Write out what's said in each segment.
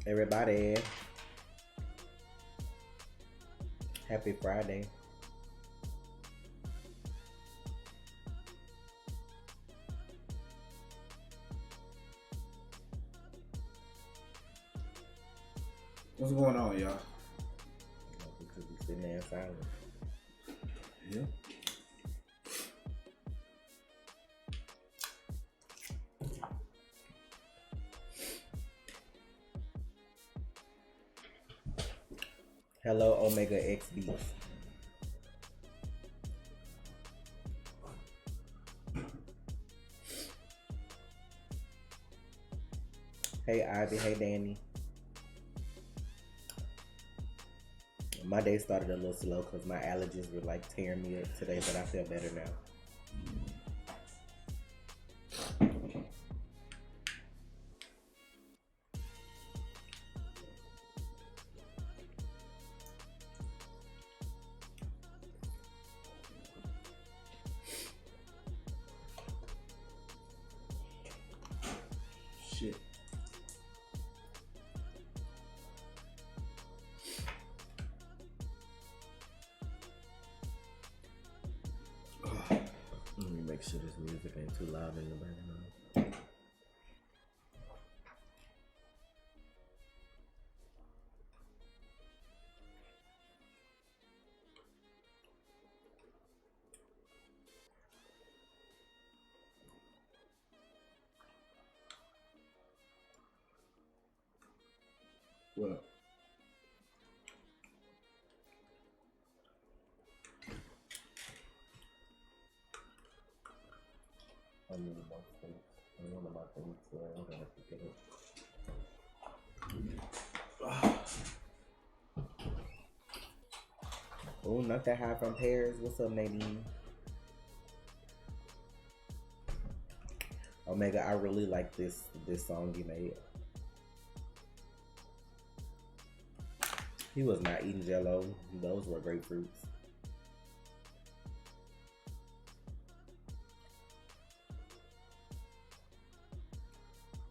Everybody, happy Friday. What's going on, y'all? Because we sitting there in silence. Yeah. Hello, Omega XB. Hey, Ivy. Hey, Danny. My day started a little slow because my allergies were like tearing me up today, but I feel better now. Shit. Let me make sure this music ain't too loud in the background. What up? I need more space. One of my things today, I'm gonna have to get it. Oh, not that high from Paris. What's up, Nadine? Omega, I really like this song you made. He was not eating Jello. Those were grapefruits.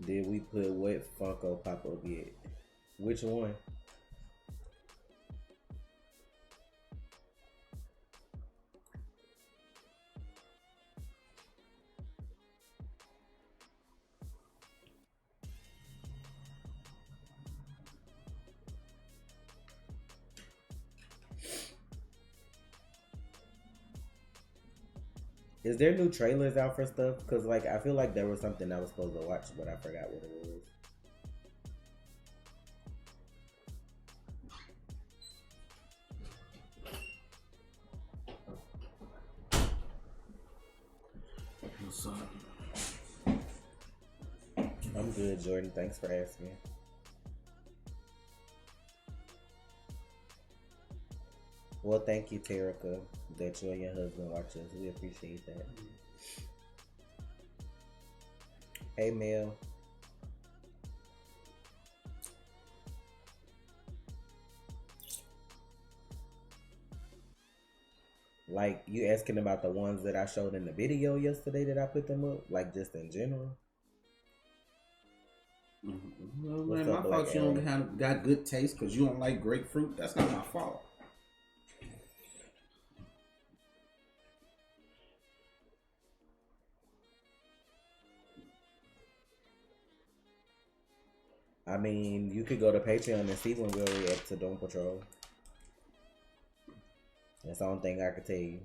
Did we put what Funko Pop up yet? Which one? Is there new trailers out for stuff? Cause like I feel like there was something I was supposed to watch, but I forgot what it was. What's up? I'm good, Jordan. Thanks for asking. Well, thank you, Terica, that you and your husband watch us. We appreciate that. Hey, Mel. Like, you asking about the ones that I showed in the video yesterday that I put them up? Like, just in general? Mm-hmm. Well, What's man, up, my Black fault you Arrow? don't got good taste because you don't like grapefruit. That's not my fault. I mean, you could go to Patreon and see when we'll react to Doom Patrol. That's the only thing I could tell you.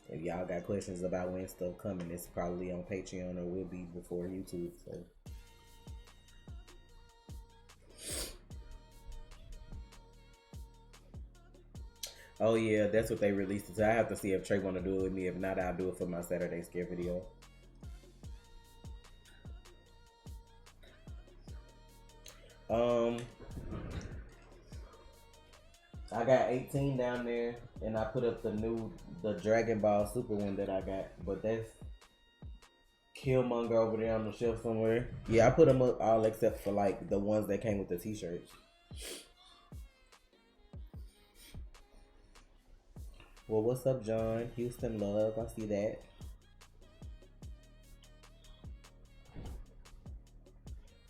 If y'all got questions about when stuff coming, it's probably on Patreon or will be before YouTube. So. Oh yeah, that's what they released it. So I have to see if Trey want to do it with me. If not, I'll do it for my Saturday scare video. I got 18 down there, and I put up the Dragon Ball Super one that I got, but that's Killmonger over there on the shelf somewhere. Yeah, I put them up all except for like the ones that came with the t-shirts. Well, what's up, John? Houston love, I see that.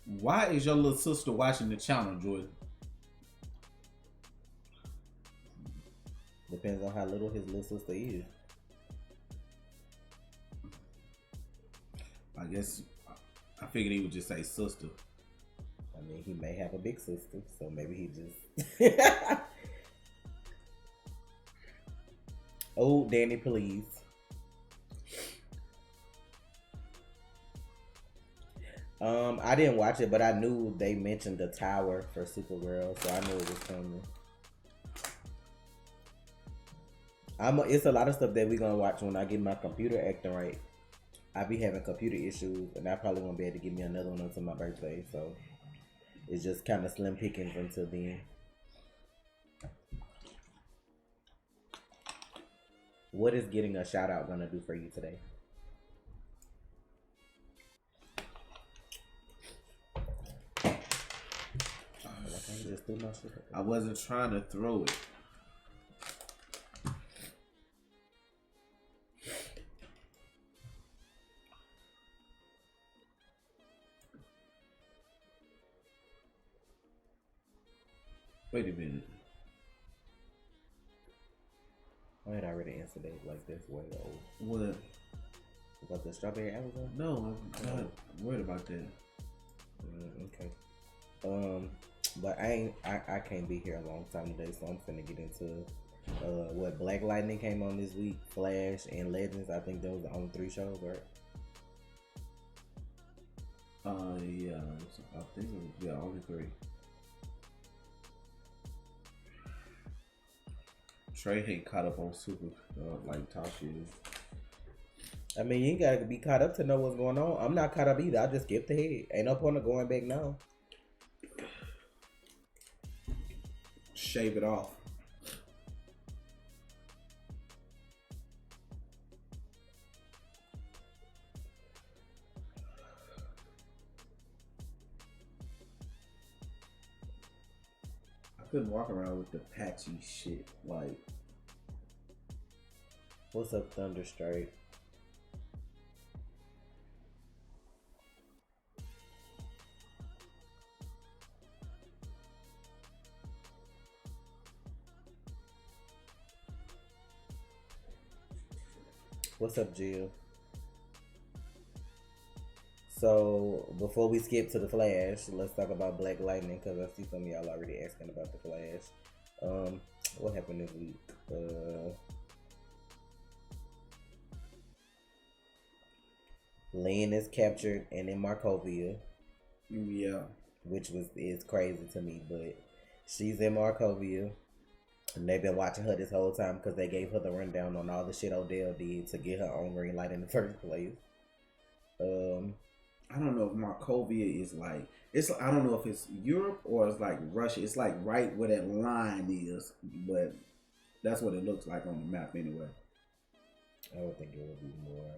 Why is your little sister watching the channel, Jordan? Depends on how little his little sister is. I guess I figured he would just say sister. I mean, he may have a big sister, so maybe he just. Oh, Danny, please. I didn't watch it, but I knew they mentioned the tower for Supergirl, so I knew it was coming. It's a lot of stuff that we're gonna watch when I get my computer acting right. I be having computer issues, and I probably won't be able to give me another one until my birthday, so it's just kind of slim pickings until then. What is getting a shout out gonna do for you today? Just threw my shit. I wasn't trying to throw it. Wait a minute. I had already answered that. Like, that's way old. What? About the strawberry apples? No, I'm not worried about that. Okay. But I can't be here a long time today, so I'm finna get into what Black Lightning came on this week, Flash and Legends. I think those are on 3 shows, right? Yeah, I think it was, only 3. Trey ain't caught up on Super like Tasha is. I mean, you ain't gotta be caught up to know what's going on. I'm not caught up either. I just skipped ahead. Ain't no point of going back now. Shave it off. I couldn't walk around with the patchy shit. Like, what's up, Thunderstrike? What's up, Jill? So, before we skip to the Flash, let's talk about Black Lightning, because I see some of y'all already asking about the Flash. What happened this week? Lynn is captured and in Markovia. Yeah. Which is crazy to me, but she's in Markovia. And they've been watching her this whole time because they gave her the rundown on all the shit Odell did to get her own green light in the first place. I don't know if Markovia is like, I don't know if it's Europe or it's like Russia. It's like right where that line is, but that's what it looks like on the map anyway. I would think it would be more.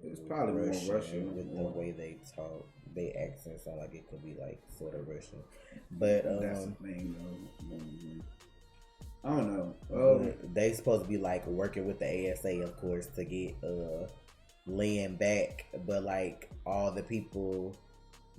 It's probably Russian, more Russian with the way they talk. They accent sound like it could be like sort of Russian, but that's the thing though. I don't know. They supposed to be like working with the ASA, of course, to get Lynn back, but like all the people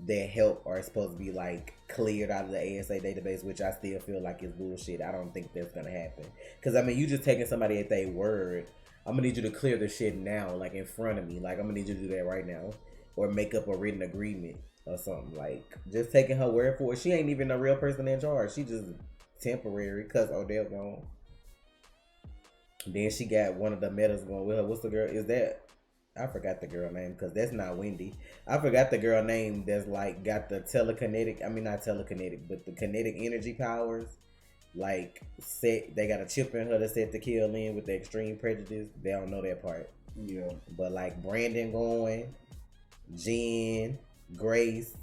that help are supposed to be like cleared out of the ASA database, which I still feel like is bullshit. I don't think that's gonna happen, because I mean, you just taking somebody at their word. I'm gonna need you to clear the shit now, like in front of me. Like, I'm gonna need you to do that right now, or make up a written agreement or something. Like, just taking her word for it. She ain't even a real person in charge. She just temporary because Odell gone. Then she got one of the metas going with her. What's the girl? Is that? I forgot the girl name, because that's not Wendy. I forgot the girl name that's like got the telekinetic. I mean, not telekinetic, but the kinetic energy powers. Like, they got a chip in her to set to kill in with the extreme prejudice. They don't know that part. Yeah. But like Brandon going, Jen, Grace,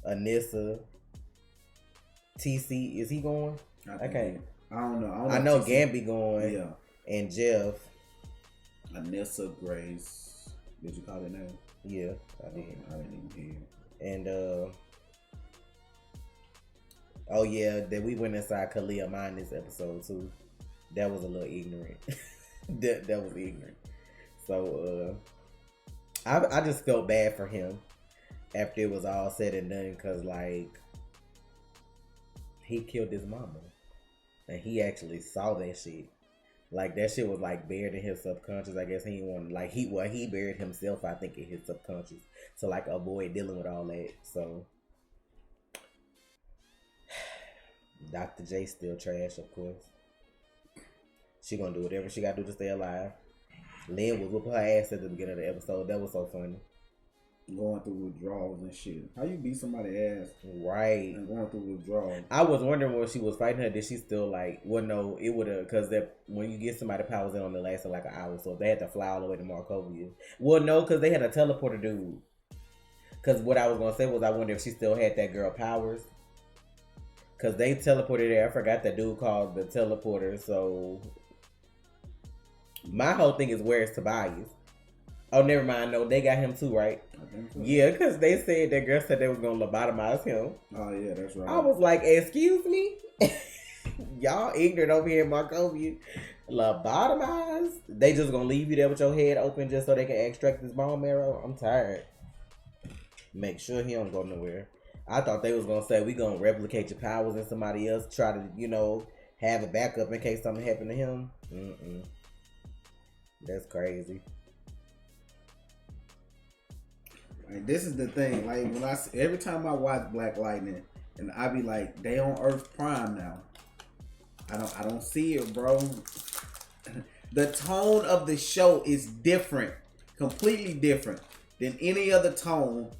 Anissa, TC, is he going? I don't know. I know Gamby going. Yeah. And Jeff. Anissa, Grace. Did you call that name? Yeah, I did. Okay, I didn't even hear. And oh yeah, that we went inside Kalia mine this episode too. That was a little ignorant. that was ignorant. So I just felt bad for him. after it was all said and done, because like he killed his mama, and he actually saw that shit. Like that shit was like buried in his subconscious. I guess he didn't want like he buried himself. I think in his subconscious to like avoid dealing with all that. So Dr. J still trash, of course. She gonna do whatever she gotta do to stay alive. Lynn was whooping her ass at the beginning of the episode. That was so funny. Going through withdrawals and shit. How you beat somebody's ass? Right. And going through withdrawals. I was wondering when she was fighting her, did she still like? Well, no, it would have because that when you get somebody powers in on, it lasted like an hour. So if they had to fly all the way to Markovia. Well, no, because they had a teleporter dude. Because what I was gonna say was I wonder if she still had that girl powers. Because they teleported there. I forgot that dude called the teleporter. So my whole thing is where's Tobias? Oh, never mind. No, they got him too, right? I think so. Yeah, because they said that girl said they was gonna lobotomize him. Oh yeah, that's right. I was like, excuse me, y'all ignorant over here in Markovia. Lobotomize? They just gonna leave you there with your head open just so they can extract this bone marrow? I'm tired. Make sure he don't go nowhere. I thought they was gonna say we gonna replicate your powers in somebody else. Try to, have a backup in case something happened to him. That's crazy. Like, this is the thing. Like when every time I watch Black Lightning, and I be like, they on Earth Prime now. I don't see it, bro. The tone of the show is different, completely different than any other tone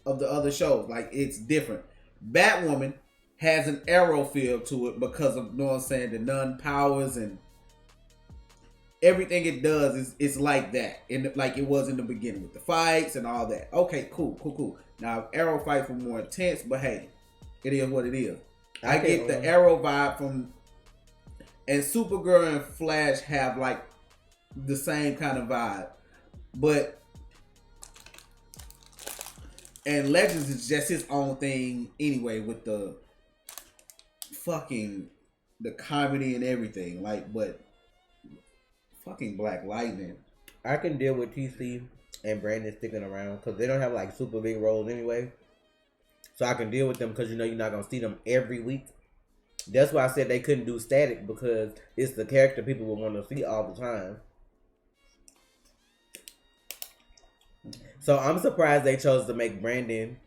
of the other shows. Like it's different. Batwoman has an Arrow feel to it because of, you know what I'm saying, the nun powers and everything it does is like that, like it was in the beginning with the fights and all that. Okay, cool. Now Arrow fights were more intense, but hey, it is what it is. I get the Arrow vibe from, and Supergirl and Flash have like the same kind of vibe, but and Legends is just his own thing anyway with the comedy and everything. Like, but fucking Black Lightning. I can deal with TC and Brandon sticking around because they don't have like super big roles anyway. So I can deal with them because you're not going to see them every week. That's why I said they couldn't do Static because it's the character people will want to see all the time. So I'm surprised they chose to make Brandon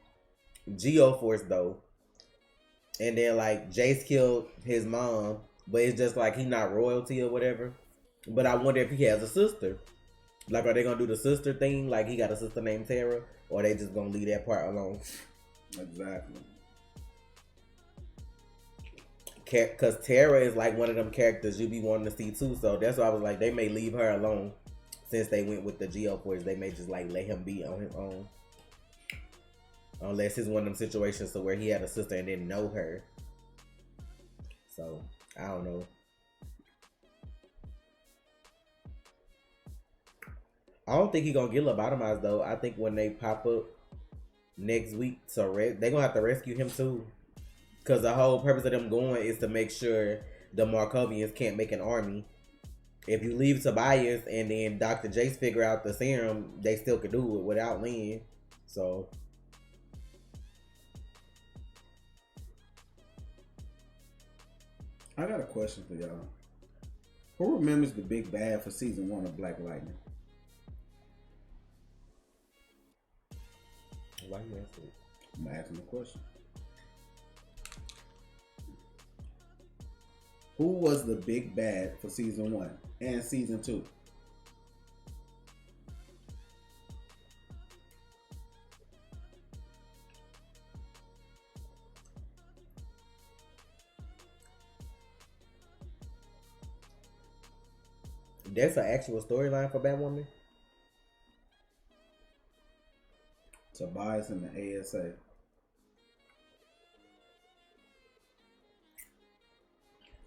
Geoforce though. And then like Jace killed his mom, but it's just like he's not royalty or whatever. But I wonder if he has a sister. Like, are they gonna do the sister thing? Like, he got a sister named Tara, or are they just gonna leave that part alone? Exactly. Because Tara is like one of them characters you be wanting to see too. So that's why I was like, they may leave her alone. Since they went with the Geoforce, they may just like let him be on his own. Unless it's one of them situations so where he had a sister and didn't know her. So I don't know. I don't think he gonna get lobotomized though. I think when they pop up next week, they gonna have to rescue him too. Cause the whole purpose of them going is to make sure the Markovians can't make an army. If you leave Tobias and then Dr. Jace figure out the serum, they still could do it without Lynn. So I got a question for y'all. Who remembers the big bad for season 1 of Black Lightning? Why you asking? I'm asking a question. Who was the big bad for season 1 and season 2? That's an actual storyline for Batwoman? Tobias and the ASA.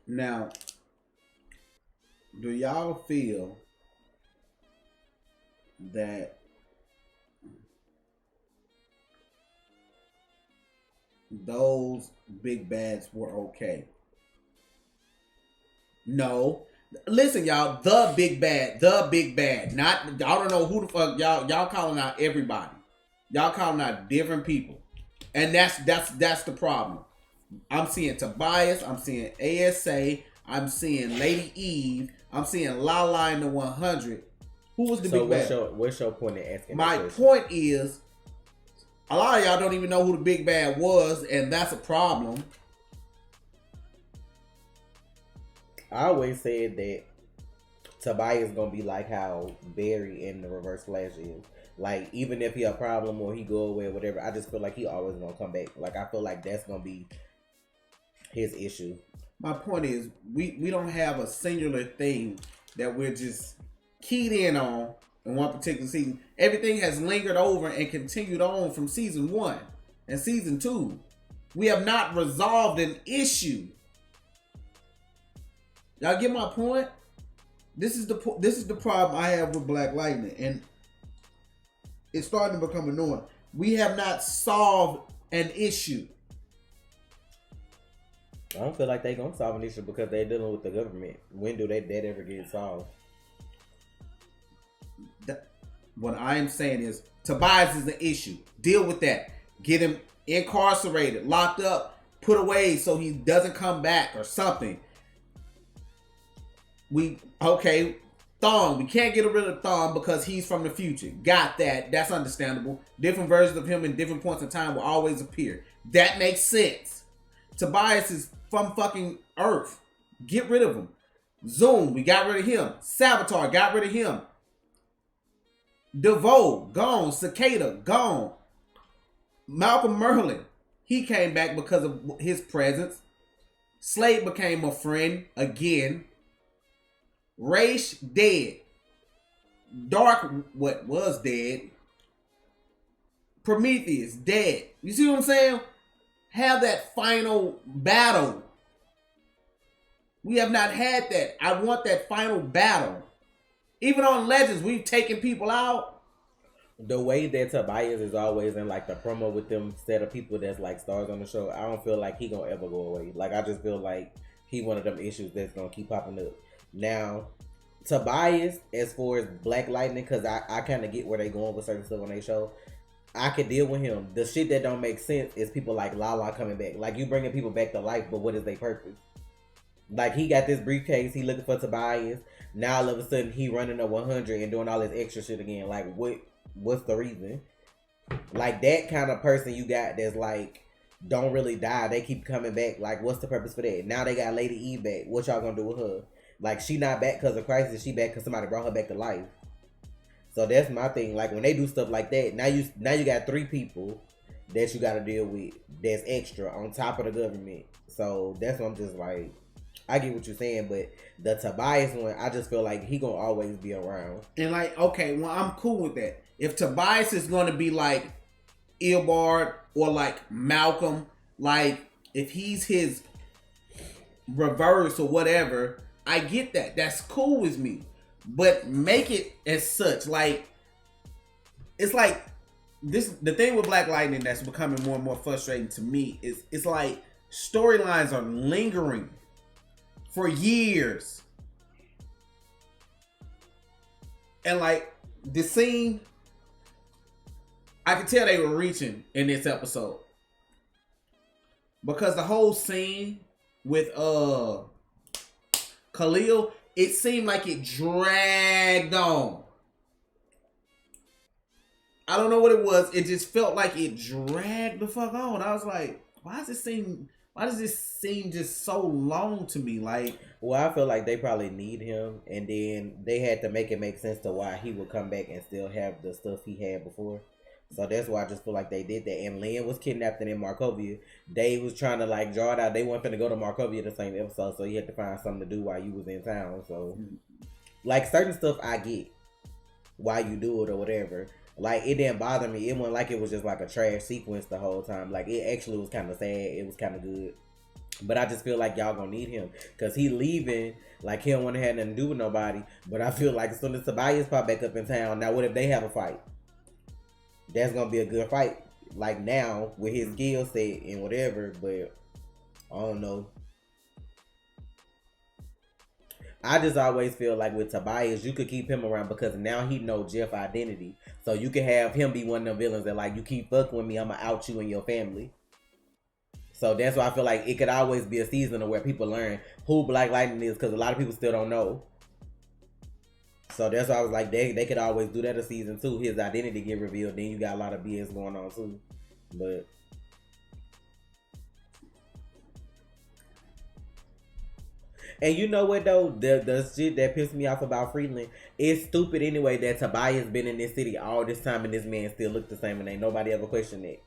Now, do y'all feel that those big bads were okay? No. Listen, y'all, the big bad. Not, I don't know who the fuck y'all calling out everybody. Y'all calling out different people, and that's the problem. I'm seeing Tobias. I'm seeing ASA. I'm seeing Lady Eve. I'm seeing Lala in the 100. Who was the big bad? What's your point in asking? My point is, a lot of y'all don't even know who the big bad was, and that's a problem. I always said that Tobias gonna be like how Barry in the Reverse Flash is. Like, even if he a problem or he go away or whatever, I just feel like he always gonna come back. Like, I feel like that's gonna be his issue. My point is, we don't have a singular thing that we're just keyed in on in one particular season. Everything has lingered over and continued on from season 1 and season 2. We have not resolved an issue. Y'all get my point? This is the problem I have with Black Lightning, and it's starting to become annoying. We have not solved an issue. I don't feel like they gonna solve an issue because they're dealing with the government. When do that ever get solved? What I am saying is, Tobias is an issue. Deal with that. Get him incarcerated, locked up, put away so he doesn't come back or something. Thawne. We can't get rid of Thawne because he's from the future. Got that. That's understandable. Different versions of him in different points in time will always appear. That makes sense. Tobias is from fucking Earth. Get rid of him. Zoom, we got rid of him. Savitar, got rid of him. DeVoe, gone. Cicada, gone. Malcolm Merlin, he came back because of his presence. Slade became a friend again. Raish, dead. Dark, what was dead. Prometheus, dead. You see what I'm saying? Have that final battle. We have not had that. I want that final battle. Even on Legends, we've taken people out. The way that Tobias is always in like the promo with them set of people that's like stars on the show, I don't feel like he gonna ever go away. Like, I just feel like he one of them issues that's gonna keep popping up. Now, Tobias, as far as Black Lightning, because I kind of get where they going with certain stuff on their show, I could deal with him. The shit that don't make sense is people like Lala coming back. Like, you bringing people back to life, but what is their purpose? Like, he got this briefcase, he looking for Tobias. Now all of a sudden he running a 100 and doing all this extra shit again. Like, what's the reason? Like, that kind of person you got that's like don't really die. They keep coming back. Like, what's the purpose for that? Now they got Lady Eve back. What y'all gonna do with her? Like, she not back because of crisis. She back because somebody brought her back to life. So that's my thing. Like, when they do stuff like that, now you got 3 people that you got to deal with that's extra on top of the government. So that's what I'm just like, I get what you're saying, but the Tobias one, I just feel like he gonna always be around. And like, okay, well, I'm cool with that. If Tobias is gonna be like Eobard or like Malcolm, like if he's his reverse or whatever, I get that. That's cool with me. But make it as such. Like, it's like this. The thing with Black Lightning that's becoming more and more frustrating to me is it's like storylines are lingering for years. And like the scene, I could tell they were reaching in this episode. Because the whole scene with Khalil, it seemed like it dragged on. I don't know what it was. It just felt like it dragged the fuck on. I was like, why does this seem just so long to me? Like, well, I feel like they probably need him, and then they had to make it make sense to why he would come back and still have the stuff he had before. So that's why I just feel like they did that. And Lynn was kidnapped in Markovia. Dave was trying to like draw it out. They weren't going to go to Markovia the same episode, so he had to find something to do while you was in town. So, like, certain stuff I get why you do it or whatever. Like, it didn't bother me. It wasn't like it was just like a trash sequence the whole time. Like, it actually was kind of sad. It was kind of good. But I just feel like y'all gonna need him. Because he leaving, like, he don't want to have nothing to do with nobody. But I feel like as soon as Tobias pop back up in town, now what if they have a fight? That's gonna be a good fight. Like, now, with his skill set and whatever. But, I don't know. I just always feel like with Tobias, you could keep him around because now he know Jeff identity. So you can have him be one of them villains that like, you keep fucking with me, I'ma out you and your family. So that's why I feel like it could always be a season where people learn who Black Lightning is, because a lot of people still don't know. So that's why I was like, they could always do that a season 2. His identity get revealed, then you got a lot of BS going on too. But and you know what though, the shit that pissed me off about Freeland, it's stupid anyway that Tobias been in this city all this time and this man still look the same and ain't nobody ever questioned it.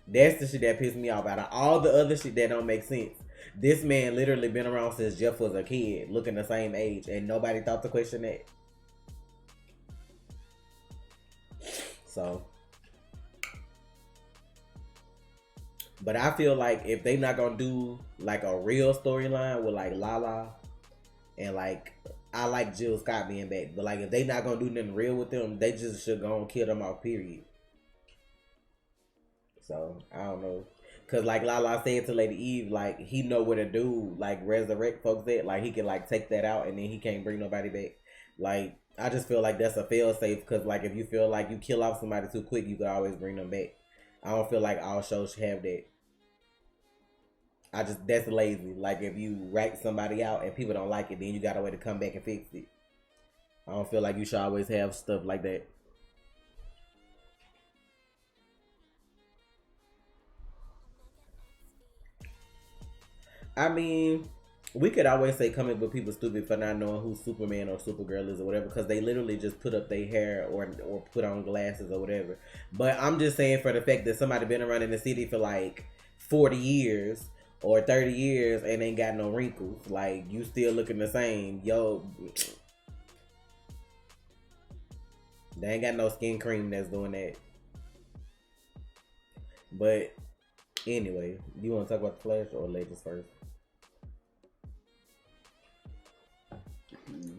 That's the shit that pissed me off. Out of all the other shit that don't make sense, this man literally been around since Jeff was a kid, looking the same age, and nobody thought to question that. So, but I feel like if they not gonna do like a real storyline with like Lala and like, I like Jill Scott being back, but like if they not gonna do nothing real with them, they just should go and kill them off, period. So I don't know, cause like Lala said to Lady Eve, like he know what to do, like resurrect folks that, like he can like take that out and then he can't bring nobody back. Like I just feel like that's a fail safe, cause like if you feel like you kill off somebody too quick, you can always bring them back. I don't feel like all shows should have that. That's lazy. Like if you write somebody out and people don't like it, then you got a way to come back and fix it. I don't feel like you should always have stuff like that. I mean, we could always say comic book people stupid for not knowing who Superman or Supergirl is or whatever, because they literally just put up their hair or put on glasses or whatever. But I'm just saying, for the fact that somebody been around in the city for like 40 years or 30 years and ain't got no wrinkles, like you still looking the same. Yo, they ain't got no skin cream that's doing that. But anyway, you want to talk about the Flash or Legends first?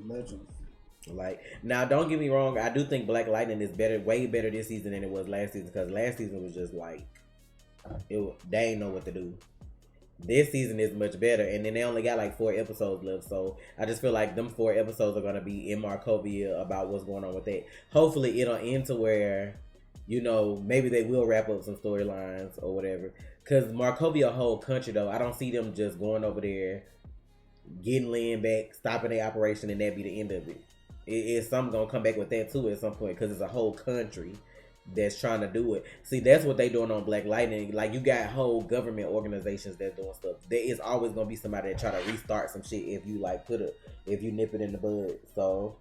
Legends. Like, now don't get me wrong, I do think Black Lightning is better, way better this season than it was last season, because last season was just like, they ain't know what to do. This season is much better, and then they only got like 4 episodes left, so I just feel like them 4 episodes are gonna be in Markovia about what's going on with that. Hopefully it'll end to where, you know, maybe they will wrap up some storylines or whatever, because Markovia a whole country though. I don't see them just going over there, getting Lynn back, stopping their operation, and that be the end of it. It's something gonna come back with that too at some point, because it's a whole country that's trying to do it. See, that's what they doing on Black Lightning. Like, you got whole government organizations that's doing stuff. There is always gonna be somebody that try to restart some shit if you like if you nip it in the bud. So,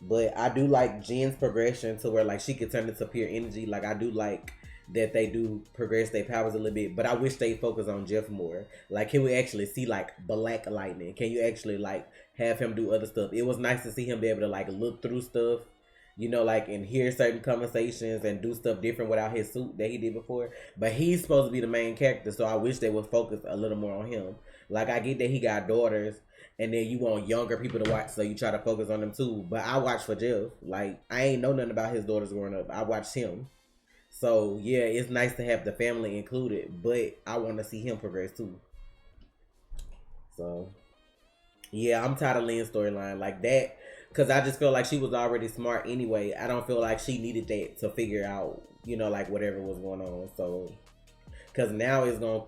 but I do like Jen's progression to where like she could turn into pure energy. Like I do like that they do progress their powers a little bit, but I wish they focus on Jeff more. Like, can we actually see like Black Lightning? Can you actually like have him do other stuff? It was nice to see him be able to like look through stuff, you know, like, and hear certain conversations and do stuff different without his suit that he did before. But he's supposed to be the main character, so I wish they would focus a little more on him. Like, I get that he got daughters, and then you want younger people to watch, so you try to focus on them too. But I watch for Jeff. Like, I ain't know nothing about his daughters growing up. I watched him. So, yeah, it's nice to have the family included, but I want to see him progress too. So, yeah, I'm tired of Lynn's storyline like that, because I just feel like she was already smart anyway. I don't feel like she needed that to figure out, you know, like whatever was going on. So, because now it's gonna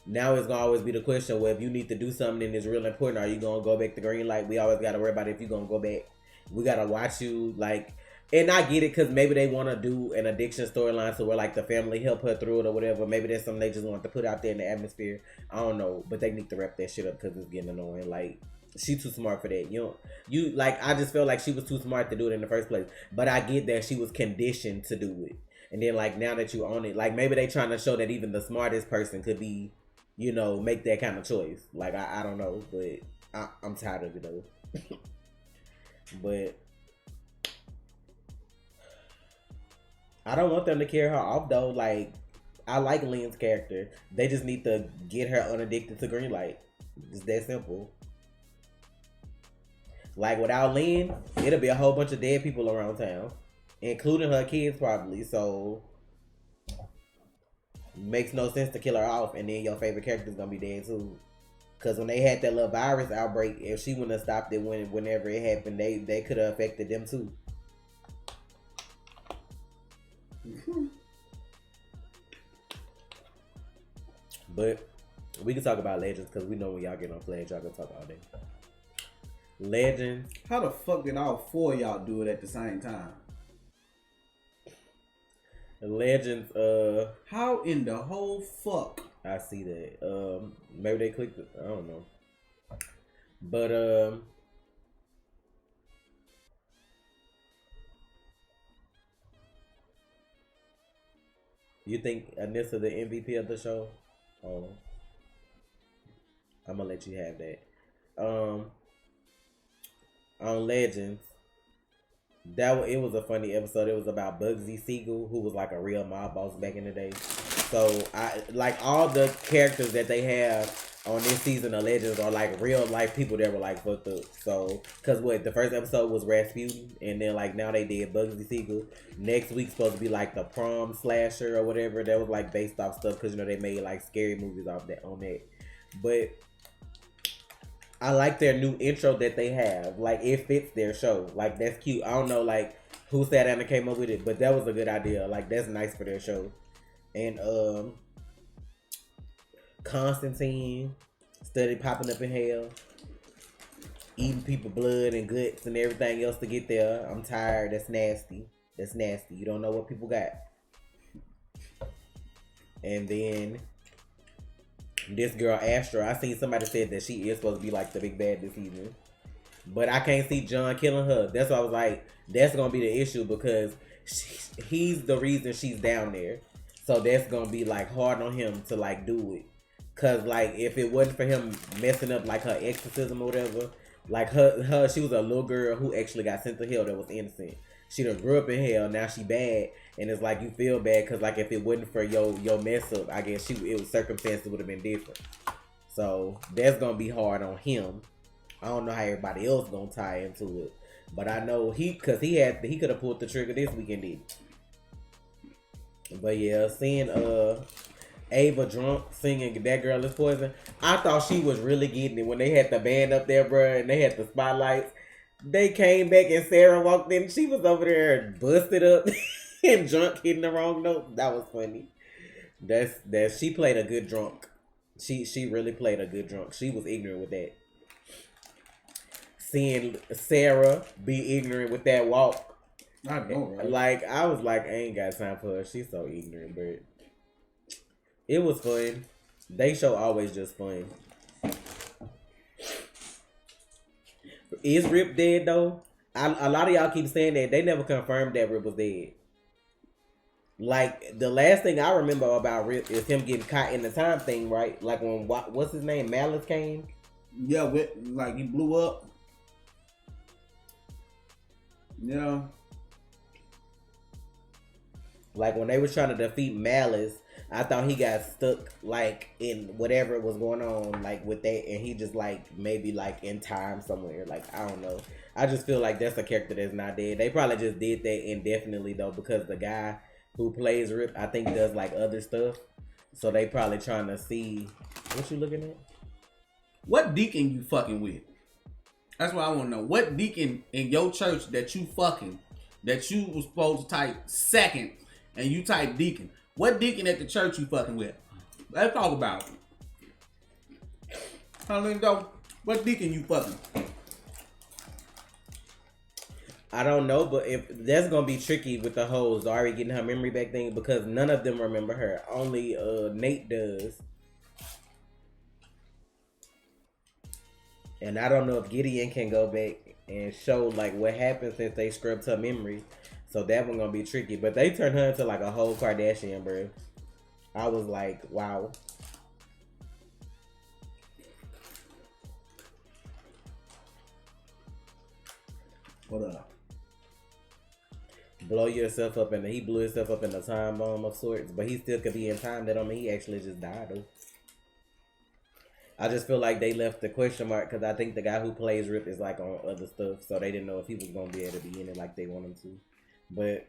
always be the question, well, if you need to do something and it's real important, are you gonna go back to green light? We always gotta worry about if you're gonna go back. We gotta watch you, like, and I get it, because maybe they want to do an addiction storyline so where like the family help her through it or whatever. Maybe that's something they just want to put out there in the atmosphere. I don't know, but they need to wrap that shit up because it's getting annoying. Like, she too smart for that. You like, I just feel like she was too smart to do it in the first place. But I get that she was conditioned to do it, and then like now that you own it, like maybe they trying to show that even the smartest person could be, you know, make that kind of choice. Like I don't know, but I'm tired of it though. But I don't want them to carry her off though. Like, I like Lynn's character. They just need to get her unaddicted to green light. It's that simple. Like, without Lynn, it'll be a whole bunch of dead people around town, including her kids probably. So, makes no sense to kill her off and then your favorite character's gonna be dead too. Cause when they had that little virus outbreak, if she wouldn't have stopped it whenever it happened, they could have affected them too. But we can talk about Legends because we know when y'all get on Flash, y'all gonna talk all day. Legends. How the fuck did all four of y'all do it at the same time? Legends. How in the whole fuck? I see that. Maybe they clicked it. I don't know. But you think Anissa the MVP of the show? Oh, I'm gonna let you have that. On Legends, it was a funny episode. It was about Bugsy Siegel, who was like a real mob boss back in the day. So I like all the characters that they have on this season of Legends are like real life people that were like fucked up. So, cause the first episode was Rasputin, and then like now they did Bugsy Siegel. Next week's supposed to be like the prom slasher or whatever. That was like based off stuff because they made like scary movies off that on that. But I like their new intro that they have. Like it fits their show. Like that's cute. I don't know like who sat down and came up with it, but that was a good idea. Like that's nice for their show. And Constantine studied popping up in hell, eating people blood and guts and everything else to get there. I'm tired. That's nasty. That's nasty. You don't know what people got. And then this girl Astra, I seen somebody said that she is supposed to be like the big bad this season, but I can't see John killing her. That's why I was like, that's gonna be the issue because he's the reason she's down there. So that's gonna be like hard on him to like do it. Cause like if it wasn't for him messing up like her exorcism or whatever, like her she was a little girl who actually got sent to hell that was innocent. She done grew up in hell, now she bad, and it's like you feel bad cause like if it wasn't for your mess up, I guess it was circumstances would have been different. So that's gonna be hard on him. I don't know how everybody else gonna tie into it, but I know he could have pulled the trigger this weekend. Did. But yeah, seeing Ava drunk singing That Girl Is Poison, I thought she was really getting it when they had the band up there, bruh, and they had the spotlights. They came back and Sarah walked in. She was over there busted up and drunk, hitting the wrong note. That was funny. That's she played a good drunk. She really played a good drunk. She was ignorant with that. Seeing Sarah be ignorant with that walk. I know, right? Like, I was like, I ain't got time for her. She's so ignorant, but it was fun. They show always just fun. Is Rip dead, though? A lot of y'all keep saying that. They never confirmed that Rip was dead. Like, the last thing I remember about Rip is him getting caught in the time thing, right? Like, when, what's his name? Malice came? Yeah, like, he blew up. Yeah. Like when they was trying to defeat Malice, I thought he got stuck like in whatever was going on like with that, and he just like maybe like in time somewhere. Like I don't know. I just feel like that's a character that's not dead. They probably just did that indefinitely though because the guy who plays Rip, I think does like other stuff. So they probably trying to see what you looking at. What deacon you fucking with? That's what I want to know. What deacon in your church that you fucking that you was supposed to type second? And you type deacon. What deacon at the church you fucking with? Let's talk about it. How what deacon you fucking? I don't know, but if that's gonna be tricky with the whole Zari getting her memory back thing because none of them remember her. Only Nate does. And I don't know if Gideon can go back and show like what happened since they scrubbed her memory. So that one gonna be tricky. But they turned her into like a whole Kardashian, bro. I was like, wow. What up? Blow yourself up, and he blew himself up in a time bomb of sorts. But he still could be in time. That don't mean he actually just died though. I just feel like they left the question mark because I think the guy who plays Rip is like on other stuff. So they didn't know if he was gonna be able to be in it like they want him to. But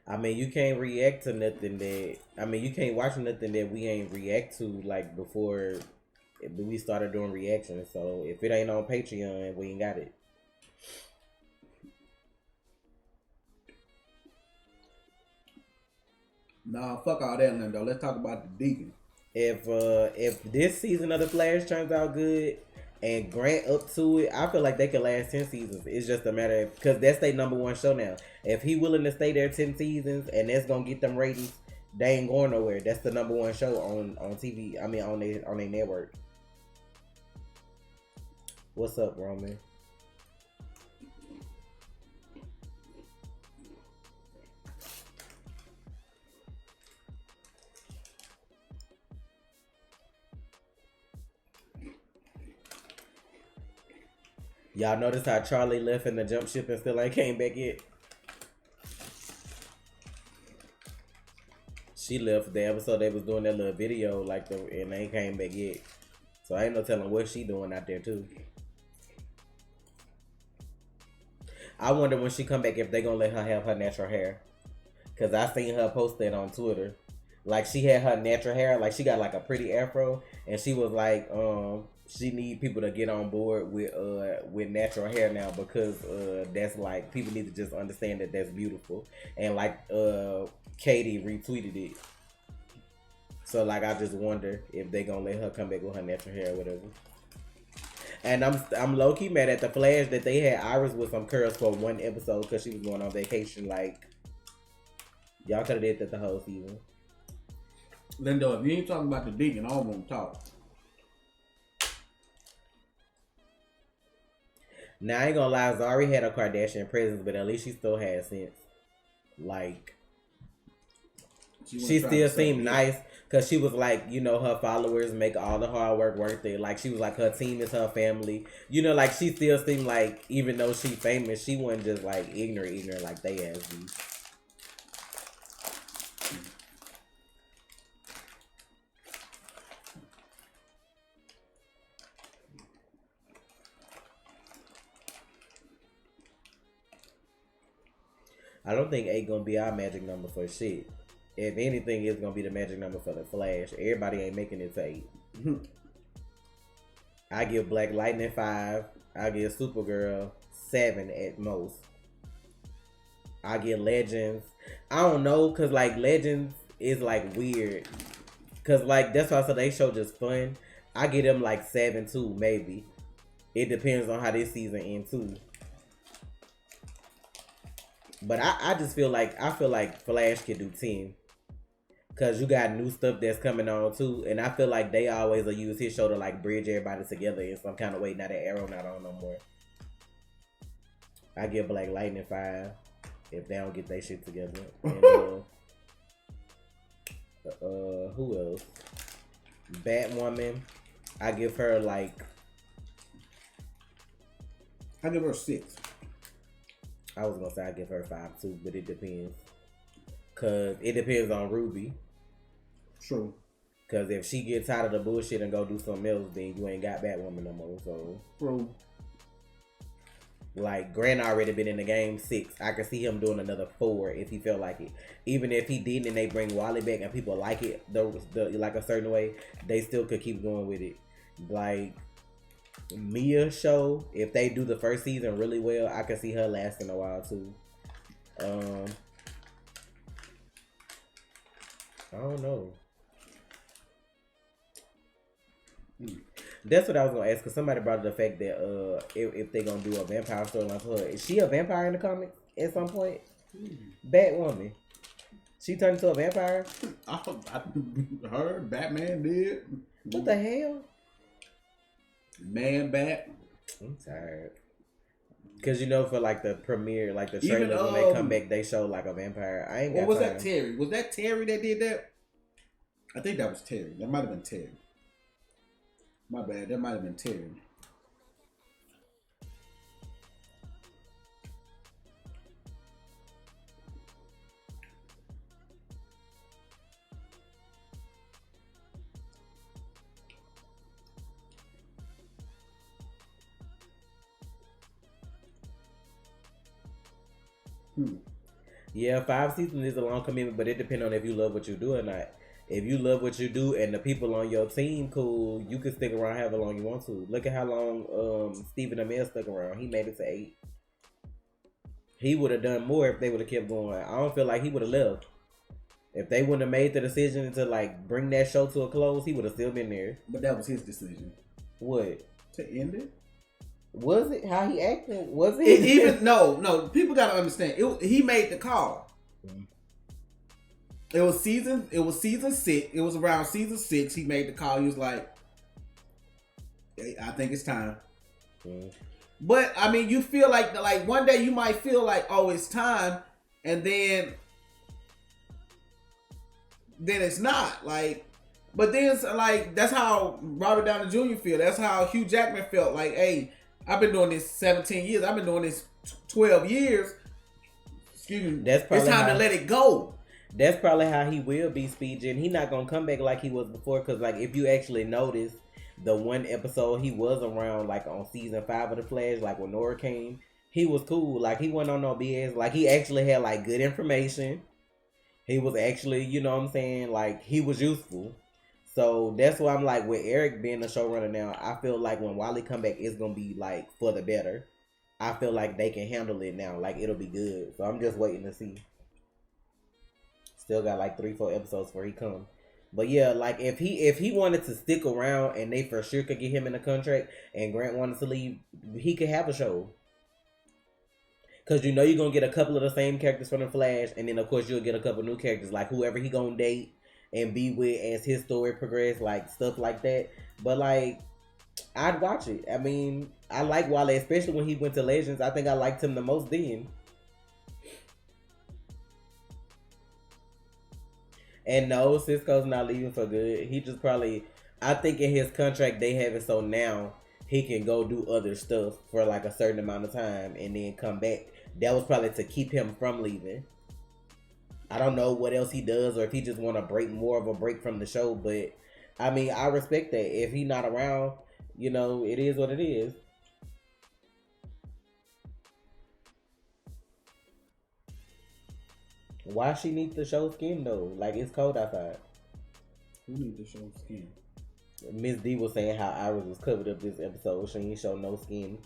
I mean, you can't react to nothing that. I mean, you can't watch nothing that we ain't react to like before we started doing reactions. So if it ain't on Patreon, we ain't got it. Nah, fuck all that, Lindo. Let's talk about the Deacon. If this season of the Flash turns out good and Grant up to it, I feel like they could last 10 seasons. It's just a matter of, because that's their number one show now. If he willing to stay there 10 seasons and that's gonna get them ratings, they ain't going nowhere. That's the number one show on TV. I mean on their network. What's up, Roman? Y'all notice how Charlie left in the jump ship and still ain't came back yet? She left the episode they was doing that little video and they ain't came back yet. So I ain't no telling what she doing out there too. I wonder when she come back if they gonna let her have her natural hair. Cause I seen her post that on Twitter. Like she had her natural hair, like she got like a pretty afro, and she was like, she need people to get on board with natural hair now because that's like people need to just understand that that's beautiful. And like Katie retweeted it. So like I just wonder if they gonna let her come back with her natural hair or whatever. And I'm low key mad at the Flash that they had Iris with some curls for one episode because she was going on vacation. Like y'all could have did that the whole season. Lindo, if you ain't talking about the Deacon, I don't want to talk. Now I ain't gonna lie, Zari had a Kardashian presence, but at least she still had sense. Like she still seemed nice because she was like, you know, her followers make all the hard work worth it. Like she was like, her team is her family. You know, like she still seemed like, even though she famous, she wasn't just like ignorant like they ass be. I don't think 8 gonna be our magic number for shit. If anything, it's gonna be the magic number for the Flash. Everybody ain't making it to 8. I give Black Lightning 5. I give Supergirl 7 at most. I give Legends. I don't know, cause like Legends is like weird. Cause like that's why I said they show just fun. I give them like 7 too, maybe. It depends on how this season ends too. But I just feel like Flash could do 10. Cause you got new stuff that's coming on too. And I feel like they always will use his show to like bridge everybody together in some kind of way. Now that Arrow not on no more. I give Black Lightning 5 if they don't get their shit together. And, who else? Batwoman. I give her like, I give her 6. I was gonna say I give her 5 too, but it depends. Cause it depends on Ruby. True. Cause if she gets tired of the bullshit and go do something else, then you ain't got Batwoman no more. So True. Like Grant already been in the game 6. I could see him doing another 4 if he felt like it. Even if he didn't and they bring Wally back and people like it the like a certain way, they still could keep going with it. Like Mia show, if they do the first season really well, I could see her lasting a while too. I don't know. That's what I was gonna ask, because somebody brought up the fact that if they gonna do a vampire storyline for her, is she a vampire in the comics at some point? Batwoman, she turned into a vampire. I heard Batman did. What the hell? Man Bat. I'm tired. Cause you know, for like the premiere, like the trailers when they come back, they show like a vampire. I ain't got. What was time. that? Terry? Was that Terry that did that? I think that was Terry. That might have been Terry. My bad. That might have been Terry. Yeah, 5 seasons is a long commitment, but it depends on if you love what you do or not. If you love what you do and the people on your team cool, you can stick around however long you want to. Look at how long Stephen Amell stuck around. He made it to 8. He would have done more if they would have kept going. I don't feel like he would have left. If they wouldn't have made the decision to like bring that show to a close, he would have still been there. But that was his decision. What? To end it? Was it how he acted? Was it? Even no. People gotta understand. He made the call. Mm-hmm. It was season 6. It was around season 6. He made the call. He was like, hey, I think it's time. Mm-hmm. But I mean, you feel like one day you might feel like, oh, it's time, and then it's not. Like, but then it's like that's how Robert Downey Jr. feel. That's how Hugh Jackman felt. Like, hey, I've been doing this 17 years. I've been doing this 12 years. Excuse me. It's time to let it go. That's probably how he will be, Speed. And he's not gonna come back like he was before. Cause like if you actually notice, the one episode he was around, like on season 5 of The Flash, like when Nora came, he was cool. Like he wasn't on no BS. Like he actually had like good information. He was actually, you know what I'm saying? Like he was useful. So that's why I'm like, with Eric being the showrunner now, I feel like when Wally come back, it's gonna be like for the better. I feel like they can handle it now. Like it'll be good. So I'm just waiting to see. Still got like 3-4 episodes before he come. But yeah, like if he wanted to stick around and they for sure could get him in a contract and Grant wanted to leave, he could have a show. Cause you know you're gonna get a couple of the same characters from The Flash, and then of course you'll get a couple new characters, like whoever he gonna date and be with as his story progress, like stuff like that. But like, I'd watch it. I mean, I like Wally, especially when he went to Legends. I think I liked him the most then. And no, Cisco's not leaving for good. He just probably, I think in his contract they have it so now he can go do other stuff for like a certain amount of time and then come back. That was probably to keep him from leaving. I don't know what else he does or if he just want to break more of a break from the show. But I mean, I respect that. If he not around, you know, it is what it is. Why she need to show skin though? Like it's cold outside. Who need to show skin? Miss D was saying how Iris was covered up this episode. She ain't show no skin.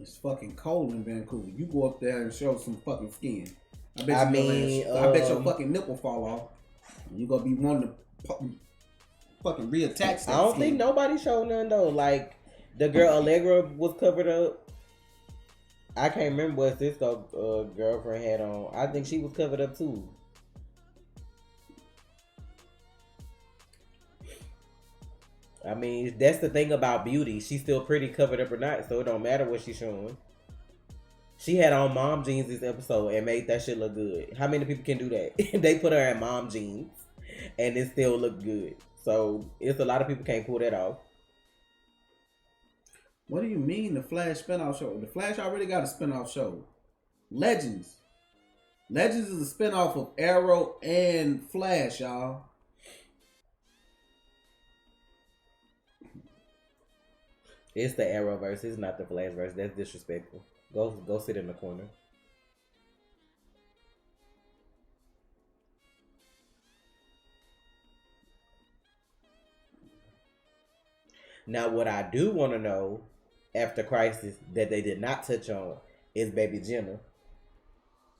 It's fucking cold in Vancouver. You go up there and show some fucking skin. I bet your fucking nipple fall off. You gonna be wanting to fucking reattach that I don't skin. think nobody showed none though. Like the girl Allegra was covered up. I can't remember what Cisco girlfriend had on. I think she was covered up too. I mean, that's the thing about beauty. She's still pretty covered up or not, so it don't matter what she's showing. She had on mom jeans this episode and made that shit look good. How many people can do that? They put her in mom jeans and it still looked good. So it's a lot of people can't pull that off. What do you mean the Flash spinoff show? The Flash already got a spinoff show. Legends. Legends is a spinoff of Arrow and Flash, y'all. It's the Arrowverse. It's not the Flashverse. That's disrespectful. Go sit in the corner. Now, what I do want to know after Crisis that they did not touch on is Baby Jenna.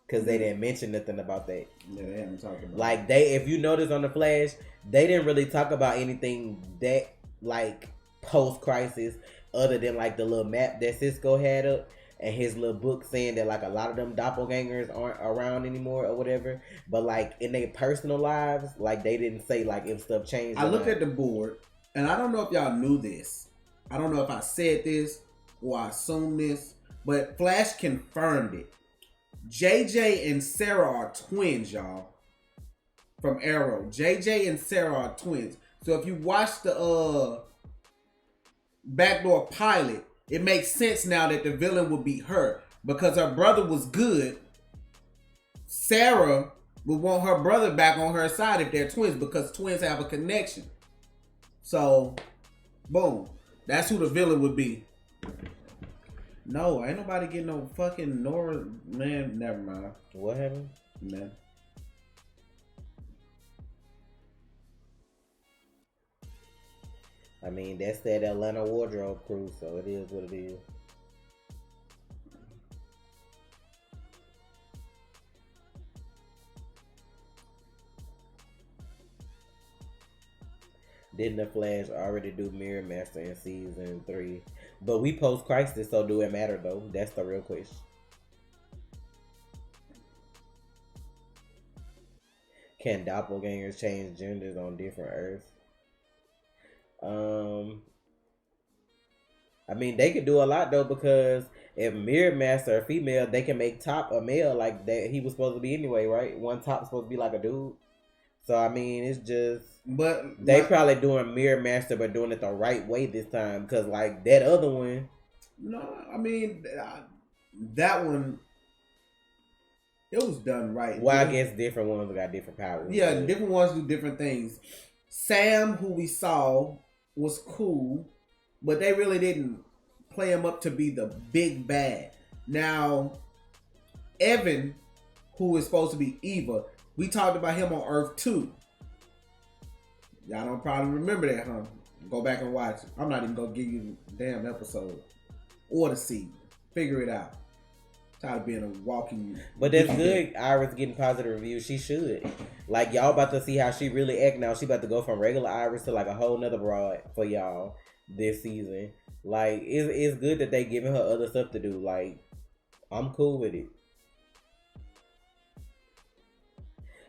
Because they didn't mention nothing about that. Yeah, they haven't talked about like if you notice on The Flash, they didn't really talk about anything that like post-Crisis other than like the little map that Cisco had up and his little book saying that like a lot of them doppelgangers aren't around anymore or whatever. But like in their personal lives, like they didn't say like if stuff changed. I looked at the board and I don't know if y'all knew this. I don't know if I said this or I assumed this, but Flash confirmed it. JJ and Sarah are twins, y'all. From Arrow. JJ and Sarah are twins. So if you watch the backdoor pilot, it makes sense now that the villain would be her. Because her brother was good. Sarah would want her brother back on her side if they're twins, because twins have a connection. So, boom. That's who the villain would be. No, ain't nobody getting no fucking Nora. Man, never mind. What happened? Man. I mean, that's that Atlanta wardrobe crew, so it is what it is. Didn't the Flash already do Mirror Master in season 3? But we post Crisis, so do it matter though? That's the real question. Can doppelgangers change genders on different Earths? Um, I mean, they could do a lot though, because if Mirror Master are female, they can make Top a male like that he was supposed to be anyway, right? One Top supposed to be like a dude. So I mean, it's just But they probably doing Mirror Master, but doing it the right way this time, because like that other one. no, I mean that one. It was done right. Well, I guess different ones got different powers. Yeah, different ones do different things. Sam, who we saw, was cool, but they really didn't play him up to be the big bad. Now, Evan, who is supposed to be Eva, we talked about him on Earth 2. Y'all don't probably remember that, huh? Go back and watch it. I'm not even going to give you the damn episode or the season. Figure it out. Tired of being a walking. But that's good. Iris getting positive reviews. She should. Like, y'all about to see how she really act now. She about to go from regular Iris to like a whole nother broad for y'all this season. Like, it's good that they giving her other stuff to do. Like, I'm cool with it.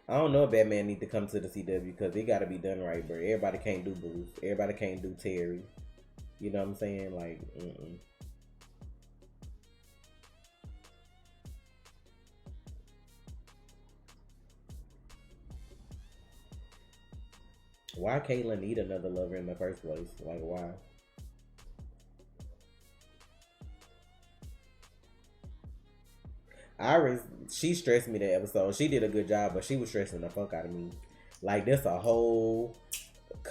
I don't know if Batman need to come to the CW, because it got to be done right, bro. Everybody can't do Bruce. Everybody can't do Terry. You know what I'm saying? Like, Why Caitlyn need another lover in the first place? Like, why? Iris, she stressed me that episode. She did a good job, but she was stressing the fuck out of me. Like, there's a whole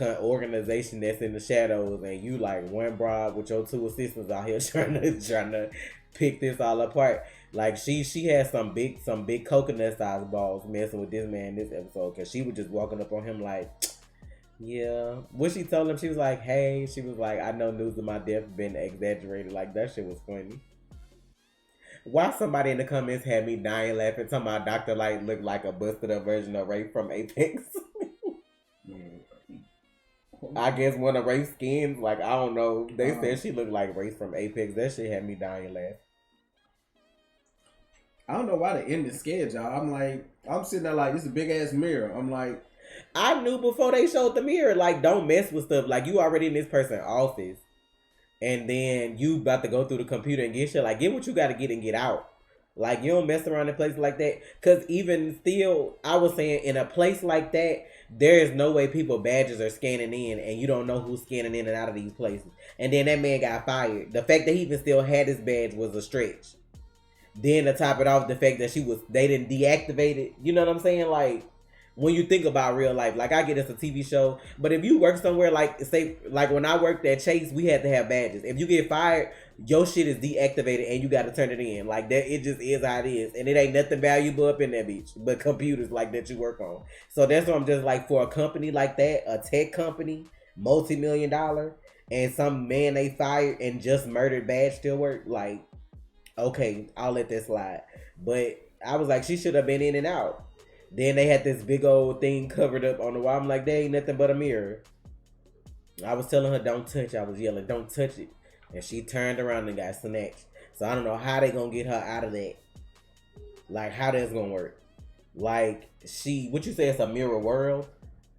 organization that's in the shadows, and you like one broad with your two assistants out here trying to pick this all apart. Like, she had some big coconut sized balls messing with this man this episode, because she was just walking up on him like, yeah. When she told him, she was like, hey, she was like, I know news of my death been exaggerated. Like, that shit was funny. Why somebody in the comments had me dying laughing, talking about Dr. Light looked like a busted up version of Ray from Apex. I guess one of Ray's skins, like, I don't know. They said she looked like Ray from Apex. That shit had me dying laughing. I don't know why the ending scared y'all. I'm sitting there like, this is a big ass mirror. I'm like, I knew before they showed the mirror, like, don't mess with stuff. Like, you already in this person's office, and then you about to go through the computer and get shit. Like, get what you got to get and get out. Like, you don't mess around in places like that. Because even still, I was saying, in a place like that, there is no way people badges are scanning in, and you don't know who's scanning in and out of these places. And then that man got fired. The fact that he even still had his badge was a stretch. Then to top it off, the fact that they didn't deactivate it. You know what I'm saying? Like, when you think about real life, like, I get it's a TV show, but if you work somewhere, like, say, like when I worked at Chase, we had to have badges. If you get fired, your shit is deactivated and you got to turn it in. Like, that, it just is how it is. And it ain't nothing valuable up in that bitch but computers like that you work on. So that's what I'm just like, for a company like that, a tech company, multi-million-dollar, and some man they fired and just murdered badge still work, like, okay, I'll let that slide. But I was like, she should have been in and out. Then they had this big old thing covered up on the wall. I'm like, there ain't nothing but a mirror. I was telling her, don't touch. I was yelling, don't touch it. And she turned around and got snatched. So I don't know how they gonna get her out of that. Like, how that's gonna work. Like, what you say, it's a mirror world?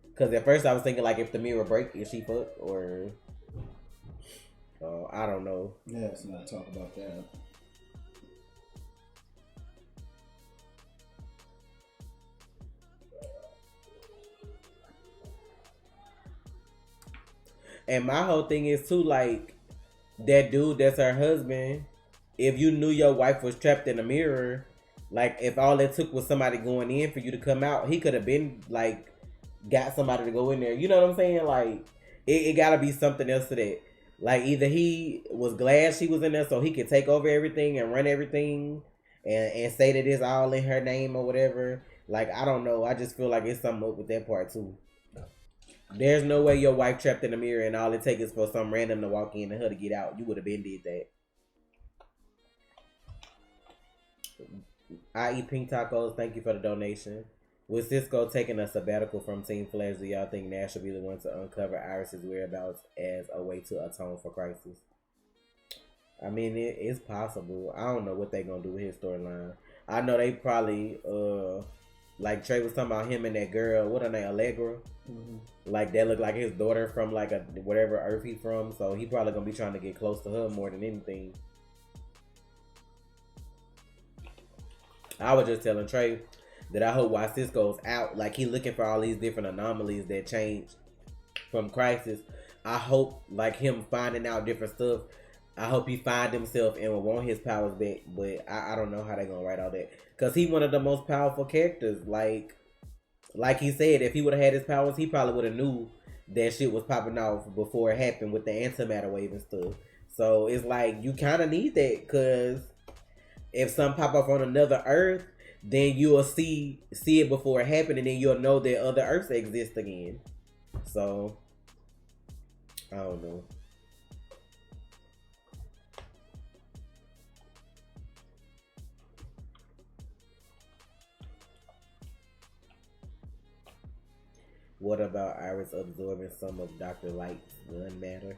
Because at first I was thinking, like, if the mirror break, is she fucked? Or, I don't know. Yeah, let's not talk about that. And my whole thing is too, like, that dude that's her husband, if you knew your wife was trapped in a mirror, like, if all it took was somebody going in for you to come out, he could have been, like, got somebody to go in there. You know what I'm saying? Like, it gotta be something else to that. Like, either he was glad she was in there so he could take over everything and run everything, and say that it's all in her name or whatever. Like, I don't know. I just feel like it's something up with that part too. There's no way your wife trapped in the mirror and all it takes is for some random to walk in and her to get out. You would have been did that. I eat pink tacos. Thank you for the donation. With Cisco taking a sabbatical from Team Flash, do y'all think Nash will be the one to uncover Iris's whereabouts as a way to atone for Crisis? I mean, it's possible. I don't know what they're gonna do with his storyline. I know they probably like Trey was talking about him and that girl, what her name, Allegra? Mm-hmm. Like that looked like his daughter from like a whatever Earth he from, so he probably gonna be trying to get close to her more than anything. I was just telling Trey that I hope while Cisco's out, like he looking for all these different anomalies that change from Crisis. I hope like him finding out different stuff. I hope he find himself and will want his powers back, but I don't know how they gonna write all that. Cause he one of the most powerful characters. Like he said, if he would have had his powers, he probably would have knew that shit was popping off before it happened with the antimatter wave and stuff. So it's like you kind of need that, cause if something pop up on another Earth, then you'll see it before it happened, and then you'll know that other Earths exist again. So I don't know. What about Iris absorbing some of Dr. Light's gun matter?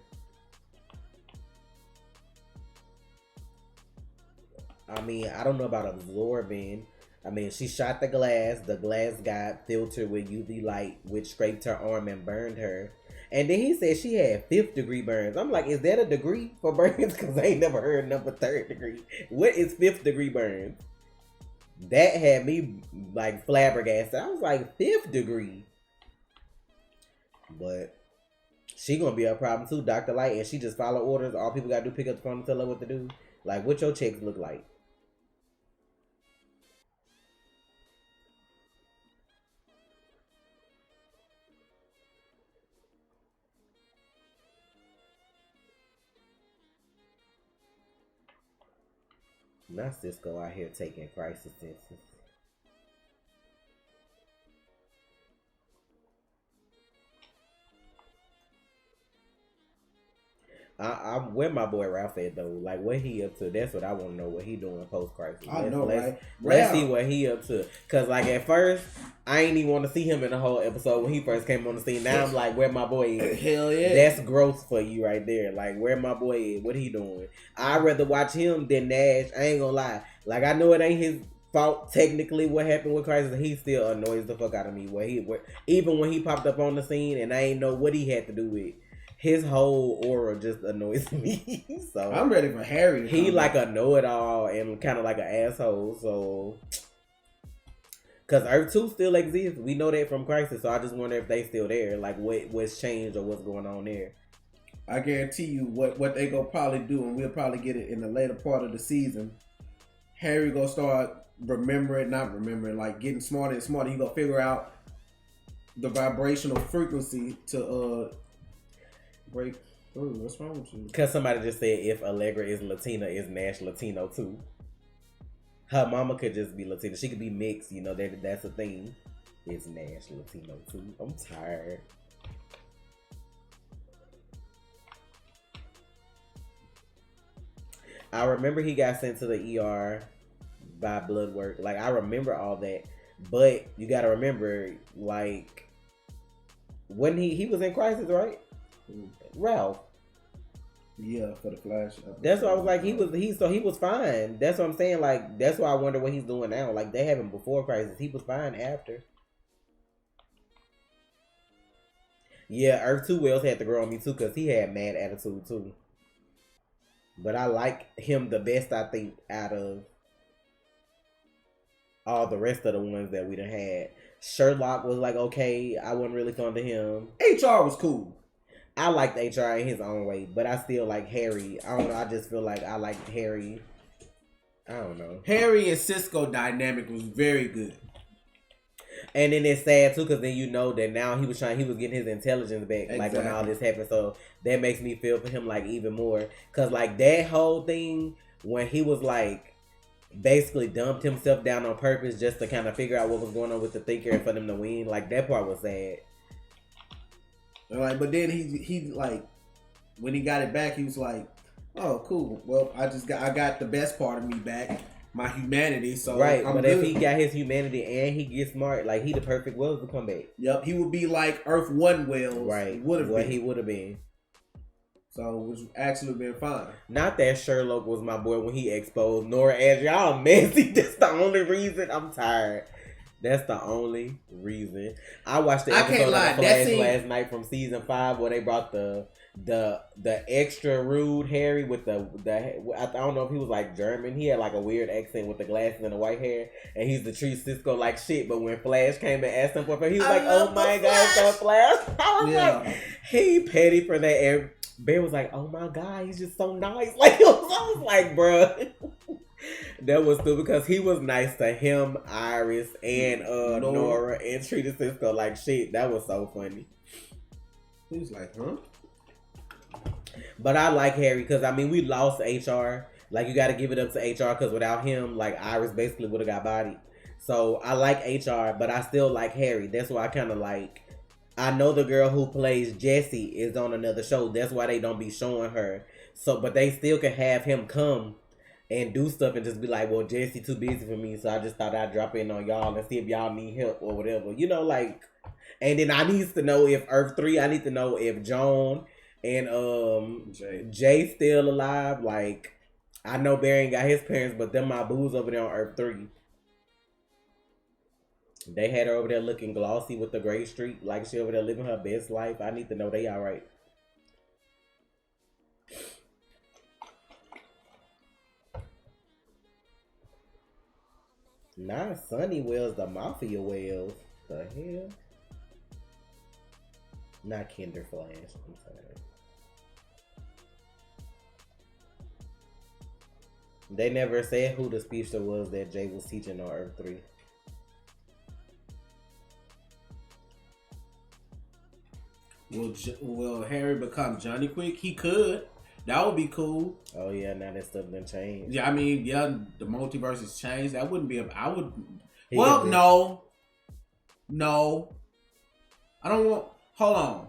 I mean, I don't know about absorbing. I mean, she shot the glass. The glass got filtered with UV light, which scraped her arm and burned her. And then he said she had 5th degree burns. I'm like, is that a degree for burns? Because I ain't never heard number 3rd degree. What is 5th degree burns? That had me like flabbergasted. I was like, 5th degree. But she gonna be a problem too, Dr. Light, and she just follow orders. All people gotta do pick up the phone and tell her what to do. Like, what your checks look like? Not Cisco out here taking crisis senses. I'm where my boy Ralph at though. Like what he up to? That's what I want to know. What he doing post crisis? Let's see what he up to. Cause like at first I ain't even want to see him in the whole episode when he first came on the scene. Now I'm like, where my boy is? Hell yeah, that's growth for you right there. Like where my boy is? What he doing? I'd rather watch him than Nash. I ain't gonna lie. Like I know it ain't his fault technically what happened with Crisis. He still annoys the fuck out of me. Even when he popped up on the scene and I ain't know what he had to do with. His whole aura just annoys me. So I'm ready for Harry. He like a know-it-all and kind of like an asshole. So, cause Earth 2 still exists. We know that from Crisis. So I just wonder if they still there. Like what's changed or what's going on there. I guarantee you what they gonna probably do, and we'll probably get it in the later part of the season. Harry gonna start not remembering, like getting smarter and smarter. He gonna figure out the vibrational frequency to break through. What's wrong with you? Because somebody just said if Allegra is Latina, is Nash Latino too? Her mama could just be Latina. She could be mixed. You know, that's a thing. Is Nash Latino too? I'm tired. I remember he got sent to the ER by blood work. Like, I remember all that. But you got to remember, like, when he was in Crisis, right? Ralph. Yeah, for the Flash. That's why I was like, he was fine. That's what I'm saying. Like, that's why I wonder what he's doing now. Like, they have him before Crisis. He was fine after. Yeah, Earth 2 Wells had to grow on me too, because he had mad attitude too. But I like him the best, I think, out of all the rest of the ones that we done had. Sherlock was like, okay, I wasn't really fond of him. HR was cool. I liked HR in his own way, but I still like Harry. I don't know, I just feel like I like Harry. I don't know. Harry and Cisco dynamic was very good. And then it's sad too, because then you know that now he was getting his intelligence back, exactly. Like when all this happened. So that makes me feel for him like even more, because like that whole thing when he was like basically dumped himself down on purpose just to kind of figure out what was going on with the Thinker and for them to win. Like, that part was sad. Like, but then he like, when he got it back, he was like, "Oh, cool. Well, I got the best part of me back, my humanity." So right, I'm but good. if he got his humanity and he gets smart, like, he the perfect Wells to come back. Yep, he would be like Earth One Wells. Right, he would have been. So, which actually been fine. Not that Sherlock was my boy when he exposed Nora as y'all messy. That's the only reason. I'm tired. That's the only reason. I watched the episode of The Flash last night from season 5 where they brought the extra rude Harry with the I don't know if he was like German. He had like a weird accent with the glasses and the white hair, and he used to treat Cisco like shit. But when Flash came and asked him for it, he was like, "Oh my God, it's the Flash!" I was like, he petty for that. And Bear was like, "Oh my God, he's just so nice." Like, I was like, bruh. That was stupid because he was nice to him, Iris, and Nora, and treated Cisco like shit. That was so funny. He was like, huh? But I like Harry because, I mean, we lost HR. Like, you got to give it up to HR because without him, like, Iris basically would have got bodied. So I like HR, but I still like Harry. That's why I kind of like. I know the girl who plays Jessie is on another show. That's why they don't be showing her. So, but they still can have him come and do stuff and just be like, well, Jesse too busy for me, so I just thought I'd drop in on y'all and see if y'all need help or whatever. You know, like, and then I need to know if Earth 3, I need to know if Joan and Jay still alive. Like, I know Barry ain't got his parents, but them my boos over there on Earth 3. They had her over there looking glossy with the gray streak, like she over there living her best life. I need to know they alright. Not Sunny Wells, the Mafia Wells. The hell? Not Kinder Flash. I'm sorry. They never said who the speedster was that Jay was teaching on Earth 3. Will Harry become Johnny Quick? He could. That would be cool. Oh yeah, now that stuff done changed. Yeah, I mean, yeah, the multiverse has changed. That wouldn't be no. I don't want. Hold on.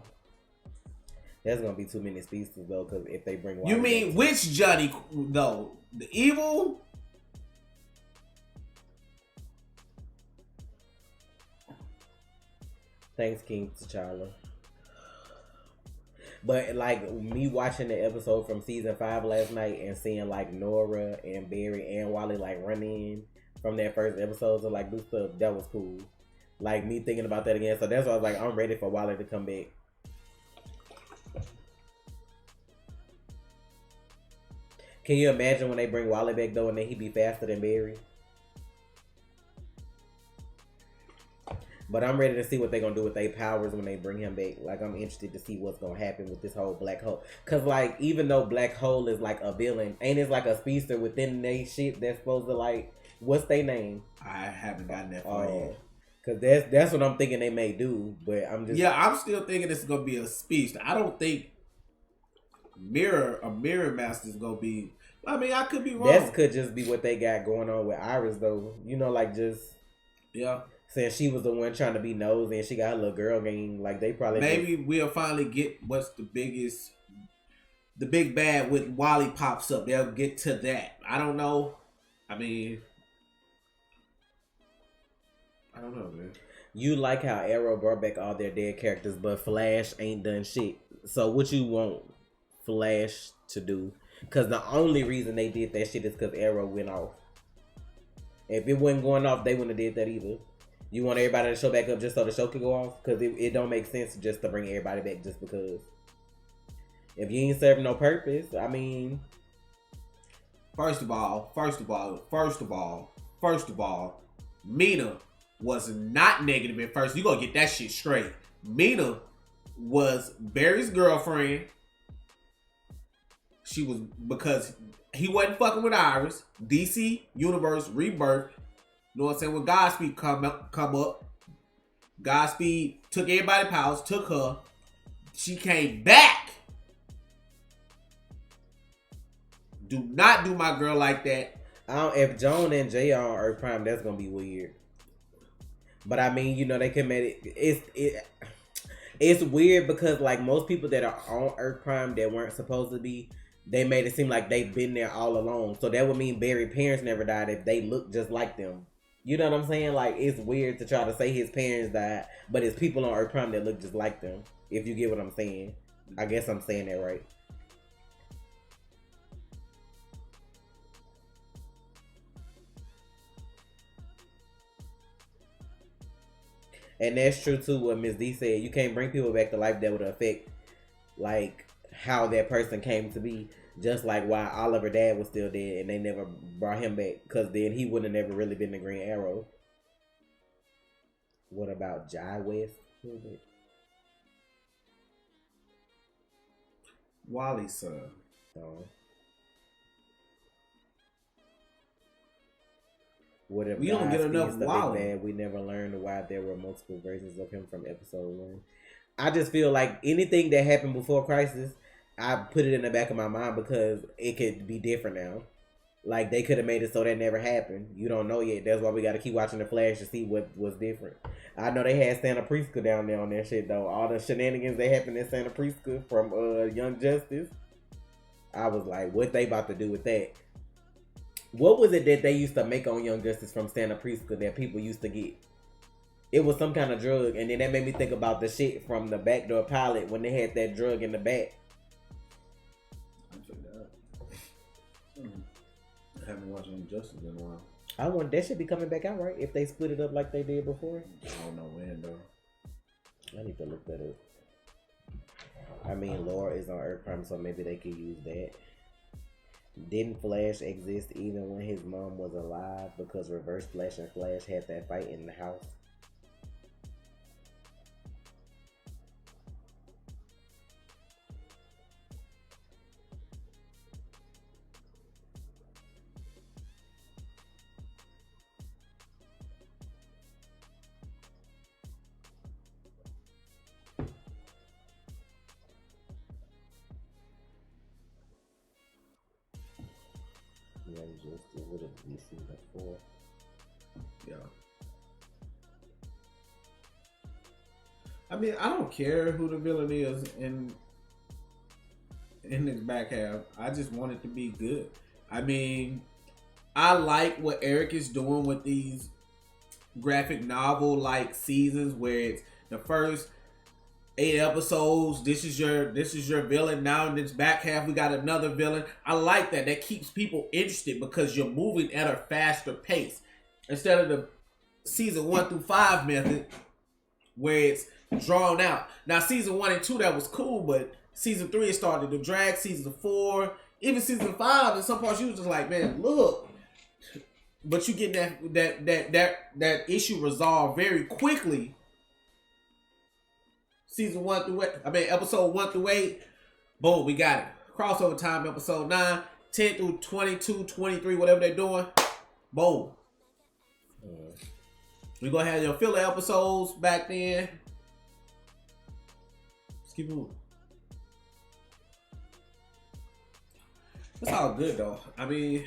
There's gonna be too many speedsters though, because if they bring. You mean which Johnny though? The evil? Thanks, King T'Challa. But like me watching the episode from season 5 last night and seeing like Nora and Barry and Wally like run in from that first episode to like do stuff, that was cool. Like me thinking about that again, so that's why I was like, I'm ready for Wally to come back. Can you imagine when they bring Wally back though, and then he be faster than Barry? But I'm ready to see what they're going to do with their powers when they bring him back. Like, I'm interested to see what's going to happen with this whole Black Hole. Because, like, even though Black Hole is, like, a villain, ain't it like a speedster within they shit that's supposed to, like, what's their name? I haven't gotten that far yet. Because that's what I'm thinking they may do. But I'm just... Yeah, I'm still thinking this is going to be a speedster. I don't think a Mirror Master is going to be... I mean, I could be wrong. That could just be what they got going on with Iris, though. You know, like, just... Yeah. Since she was the one trying to be nosy and she got her little girl game, like they probably maybe we'll finally get what's the big bad when Wally pops up. They'll get to that. I don't know. I mean, I don't know, man. You like how Arrow brought back all their dead characters, but Flash ain't done shit. So what you want Flash to do? Because the only reason they did that shit is because Arrow went off. If it wasn't going off, they wouldn't have did that either. You want everybody to show back up just so the show could go off? Because it don't make sense just to bring everybody back just because. If you ain't serving no purpose, I mean... First of all, Mina was not negative at first. You gonna get that shit straight. Mina was Barry's girlfriend. She was, because he wasn't fucking with Iris. DC Universe Rebirth. You know what I'm saying? When Godspeed come up, Godspeed took everybody's powers, took her. She came back. Do not do my girl like that. If Joan and Jay are on Earth Prime, that's gonna be weird. But I mean, you know, they can make it. It's weird because like most people that are on Earth Prime that weren't supposed to be, they made it seem like they've been there all along. So that would mean Barry's parents never died if they look just like them. You know what I'm saying? Like it's weird to try to say his parents died, but it's people on Earth Prime that look just like them. If you get what I'm saying, I guess I'm saying that right. And that's true too. What Miss D said, you can't bring people back to life that would affect like how that person came to be. Just like why Oliver dad was still dead and they never brought him back, because then he wouldn't have never really been the Green Arrow. What about Jai West? Who is it? Wally's son. So, what if We don't get God enough speaks the Wally. Big Bad? We never learned why there were multiple versions of him from episode one. I just feel like anything that happened before Crisis, I put it in the back of my mind because it could be different now. Like they could have made it so that never happened. You don't know yet. That's why we got to keep watching the Flash to see what was different. I know they had Santa Prisca down there on that shit though. All the shenanigans that happened in Santa Prisca from Young Justice. I was like, what they about to do with that? What was it that they used to make on Young Justice from Santa Prisca that people used to get? It was some kind of drug, and then that made me think about the shit from the Backdoor Pilot when they had that drug in the back. I haven't watched Injustice in a while. I want that should be coming back out, right? If they split it up like they did before. I don't know when though. I need to look that up. I mean, Laura is on Earth Prime, so maybe they could use that. Didn't Flash exist even when his mom was alive because Reverse Flash and Flash had that fight in the house? Young Justice would have be season 4. Yeah. I mean, I don't care who the villain is in this back half. I just want it to be good. I mean, I like what Eric is doing with these graphic novel like seasons where it's the first 8 episodes. This is your villain. Now in this back half, we got another villain. I like that. That keeps people interested because you're moving at a faster pace instead of the season 1 through 5 method where it's drawn out. Now season 1 and 2 that was cool, but season 3 it started to drag. Season 4, even season 5, in some parts you was just like, man, look. But you get that issue resolved very quickly. Season 1 through 8, episode 1 through 8, boom, we got it. Crossover time, episode 9, 10 through 22, 23, whatever they're doing, boom. We're gonna have your filler episodes back then. Let's keep moving. It's all good though. I mean,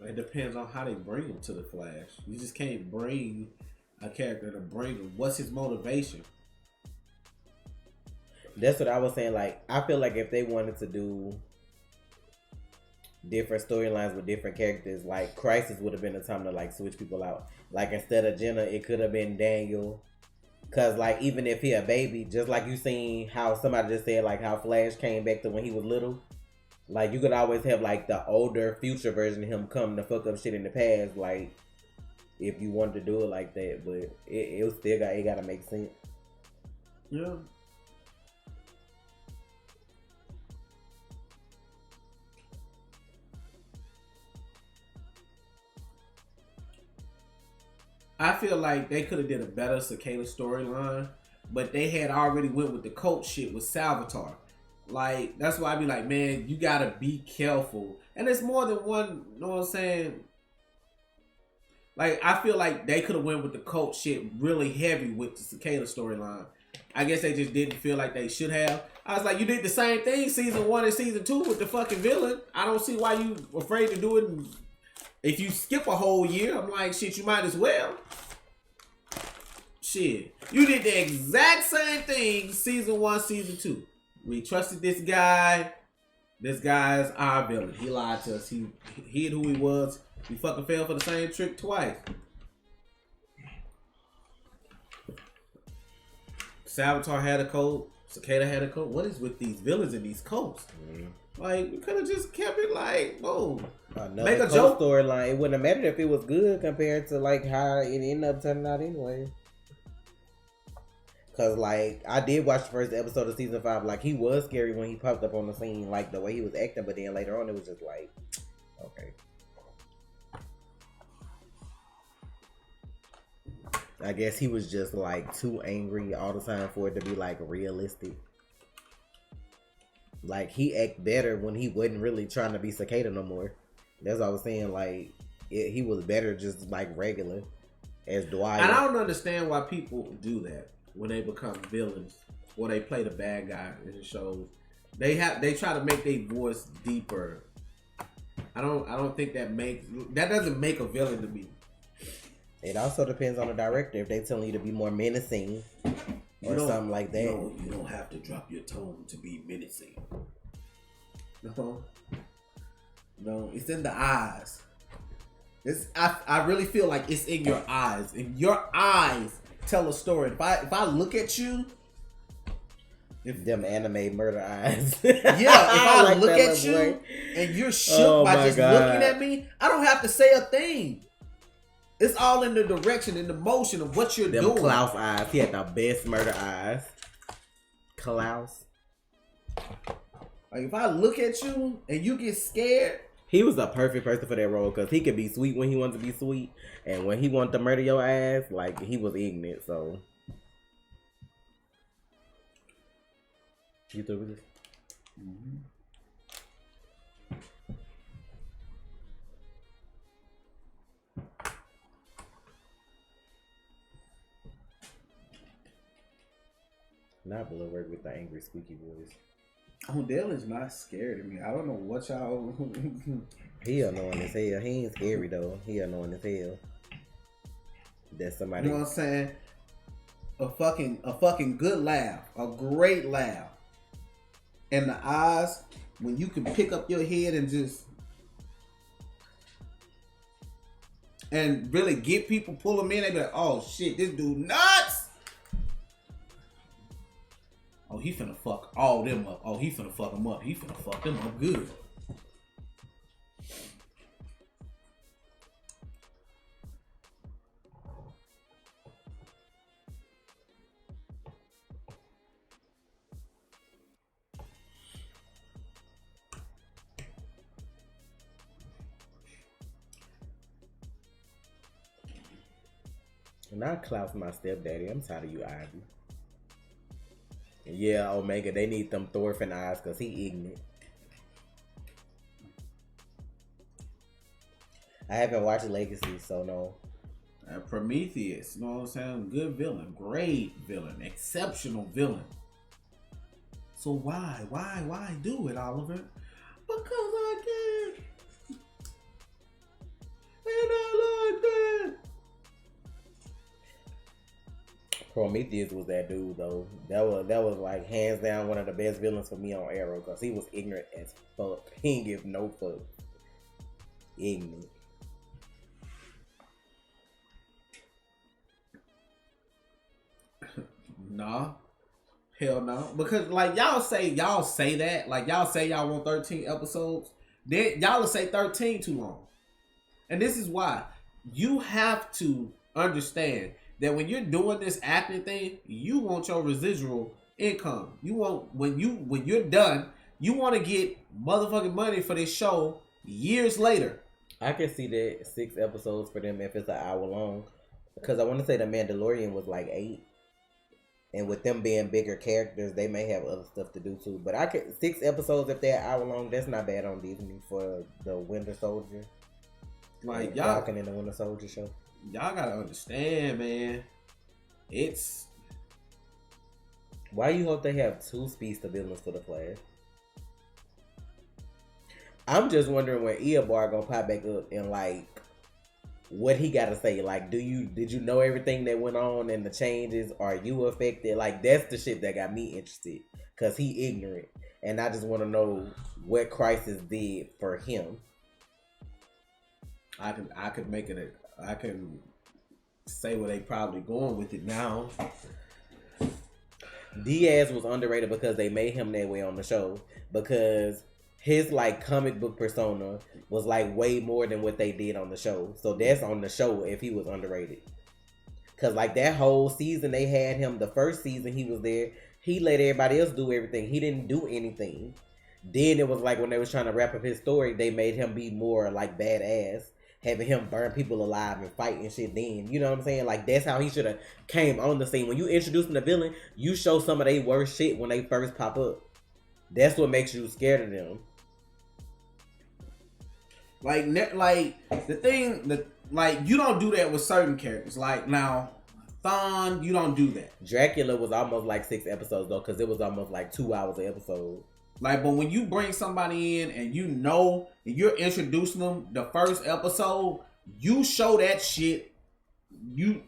it depends on how they bring him to the Flash. You just can't bring a character to bring him. What's his motivation? That's what I was saying. Like, I feel like if they wanted to do different storylines with different characters, like Crisis would have been the time to like switch people out. Like instead of Jenna, it could have been Daniel. Cause like even if he a baby, just like you seen how somebody just said like how Flash came back to when he was little. Like you could always have like the older future version of him come to fuck up shit in the past. Like if you wanted to do it like that, but it still gotta make sense. Yeah. I feel like they could have did a better Cicada storyline but they had already went with the cult shit with Salvatore. Like, that's why I be like, man, you gotta be careful. And it's more than one, you know what I'm saying? Like, I feel like they could have went with the cult shit really heavy with the Cicada storyline. I guess they just didn't feel like they should have. I was like, you did the same thing season 1 and season 2 with the fucking villain. I don't see why you afraid to do it. If you skip a whole year, I'm like, shit, you might as well. Shit. You did the exact same thing season 1, season 2. We trusted this guy. This guy's our villain. He lied to us. He hid who he was. We fucking fell for the same trick twice. Salvatore had a code. Cicada had a code. What is with these villains and these codes? Like, we could have just kept it like, whoa. Make a joke storyline. It wouldn't have mattered if it was good compared to like how it ended up turning out anyway. Cause like I did watch the first episode of season 5. Like he was scary when he popped up on the scene, like the way he was acting. But then later on, it was just like, okay. I guess he was just like too angry all the time for it to be like realistic. Like he act better when he wasn't really trying to be Cicada no more. That's what I was saying. Like he was better just like regular as Dwight. And I don't understand why people do that when they become villains or they play the bad guy in the shows. They try to make their voice deeper. I don't think that doesn't make a villain to me. It also depends on the director. If they telling you to be more menacing or something like that. No, you don't have to drop your tone to be menacing. No, it's in the eyes. I really feel like it's in your eyes. And your eyes tell a story. If I look at you, them anime murder eyes. Yeah, if I like look at you and you're shook by just looking at me, I don't have to say a thing. It's all in the direction and the motion of what you're doing. Klaus eyes. He had the best murder eyes. Klaus. Like if I look at you and you get scared. He was the perfect person for that role because he could be sweet when he wanted to be sweet. And when he wanted to murder your ass, like he was ignorant, so. You through with this? Mm-hmm. Not below work with the angry, squeaky voice. Odell is not scared of me. I don't know what y'all. He annoying as hell. He ain't scary though. He annoying as hell. That's somebody. You know what I'm saying? A fucking good laugh, a great laugh, and the eyes when you can pick up your head and just and really get people, pull them in. They be like, "Oh shit, this dude nuts." Oh, he finna fuck all them up. Oh, he finna fuck them up. He finna fuck them up good. Not Klaus, my stepdaddy. I'm tired of you, Ivy. Yeah, Omega, they need them Thorfinn eyes because he ignorant. I haven't watched Legacy, so no. Prometheus, you know what I'm saying? Good villain, great villain, exceptional villain. So why do it, Oliver? Because I can. And I like that. Prometheus was that dude though. That was like hands down one of the best villains for me on Arrow because he was ignorant as fuck. He didn't give no fuck. Ignorant. Nah. Hell no. Because like y'all say that. Like y'all say y'all want 13 episodes. Then y'all will say 13 too long. And this is why. You have to understand that when you're doing this acting thing, you want your residual income. You want when you're done, you want to get motherfucking money for this show years later. I can see that 6 episodes for them if it's an hour long. Because I want to say The Mandalorian was like 8. And with them being bigger characters, they may have other stuff to do too. But I could 6 episodes if they're an hour long. That's not bad on Disney for the Winter Soldier. Like y'all Falcon and the Winter Soldier show. Y'all gotta understand, man. It's why you hope they have 2 speedster villains for the Flash. I'm just wondering when Eobard gonna pop back up and like what he gotta say. Like, did you know everything that went on and the changes? Are you affected? Like, that's the shit that got me interested because he ignorant, and I just want to know what Crisis did for him. I could make it. I can say where they probably going with it now. Diaz was underrated because they made him that way on the show because his like comic book persona was like way more than what they did on the show. So that's on the show if he was underrated. Cause like that whole season they had him, the first season he was there, he let everybody else do everything. He didn't do anything. Then it was like when they was trying to wrap up his story, they made him be more like badass. Having him burn people alive and fight and shit then. You know what I'm saying? Like, that's how he should have came on the scene. When you introducing the villain, you show some of their worst shit when they first pop up. That's what makes you scared of them. Like the thing that like you don't do that with certain characters. Like now, Thawne, you don't do that. Dracula was almost like 6 episodes though, because it was almost like 2 hours an episode. Like, but when you bring somebody in and you know and you're introducing them the first episode, you show that shit. You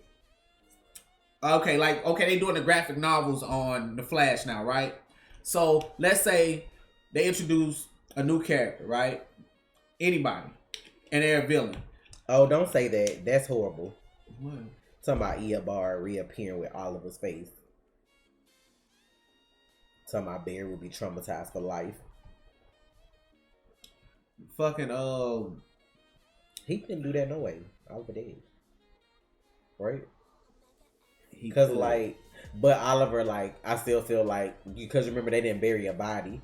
they doing the graphic novels on the Flash now, right? So let's say they introduce a new character, right? Anybody, and they're a villain. Oh, don't say that. That's horrible. What? Talking about Eobard reappearing with Oliver's face. Talking about Barry would be traumatized for life. Fucking he couldn't do that no way. Oliver did, right? Because like, but Oliver, like, I still feel like because remember they didn't bury a body.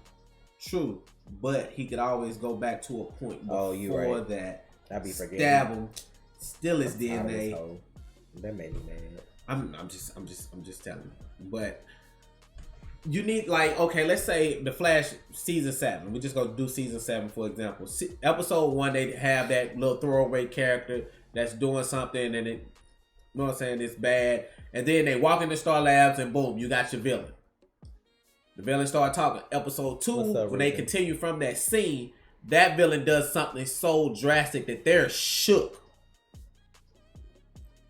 True, but he could always go back to a point before right. that. I'd be forgetting. Stab him. Still his DNA. That made me mad. I'm just telling you. But you need like let's say the Flash season 7. We just gonna do season 7 for example. Episode 1, they have that little throwaway character that's doing something and it, you know what I'm saying, it's bad. And then they walk into Star Labs and boom, you got your villain. The villain start talking. Episode 2, when they continue from that scene, that villain does something so drastic that they're shook.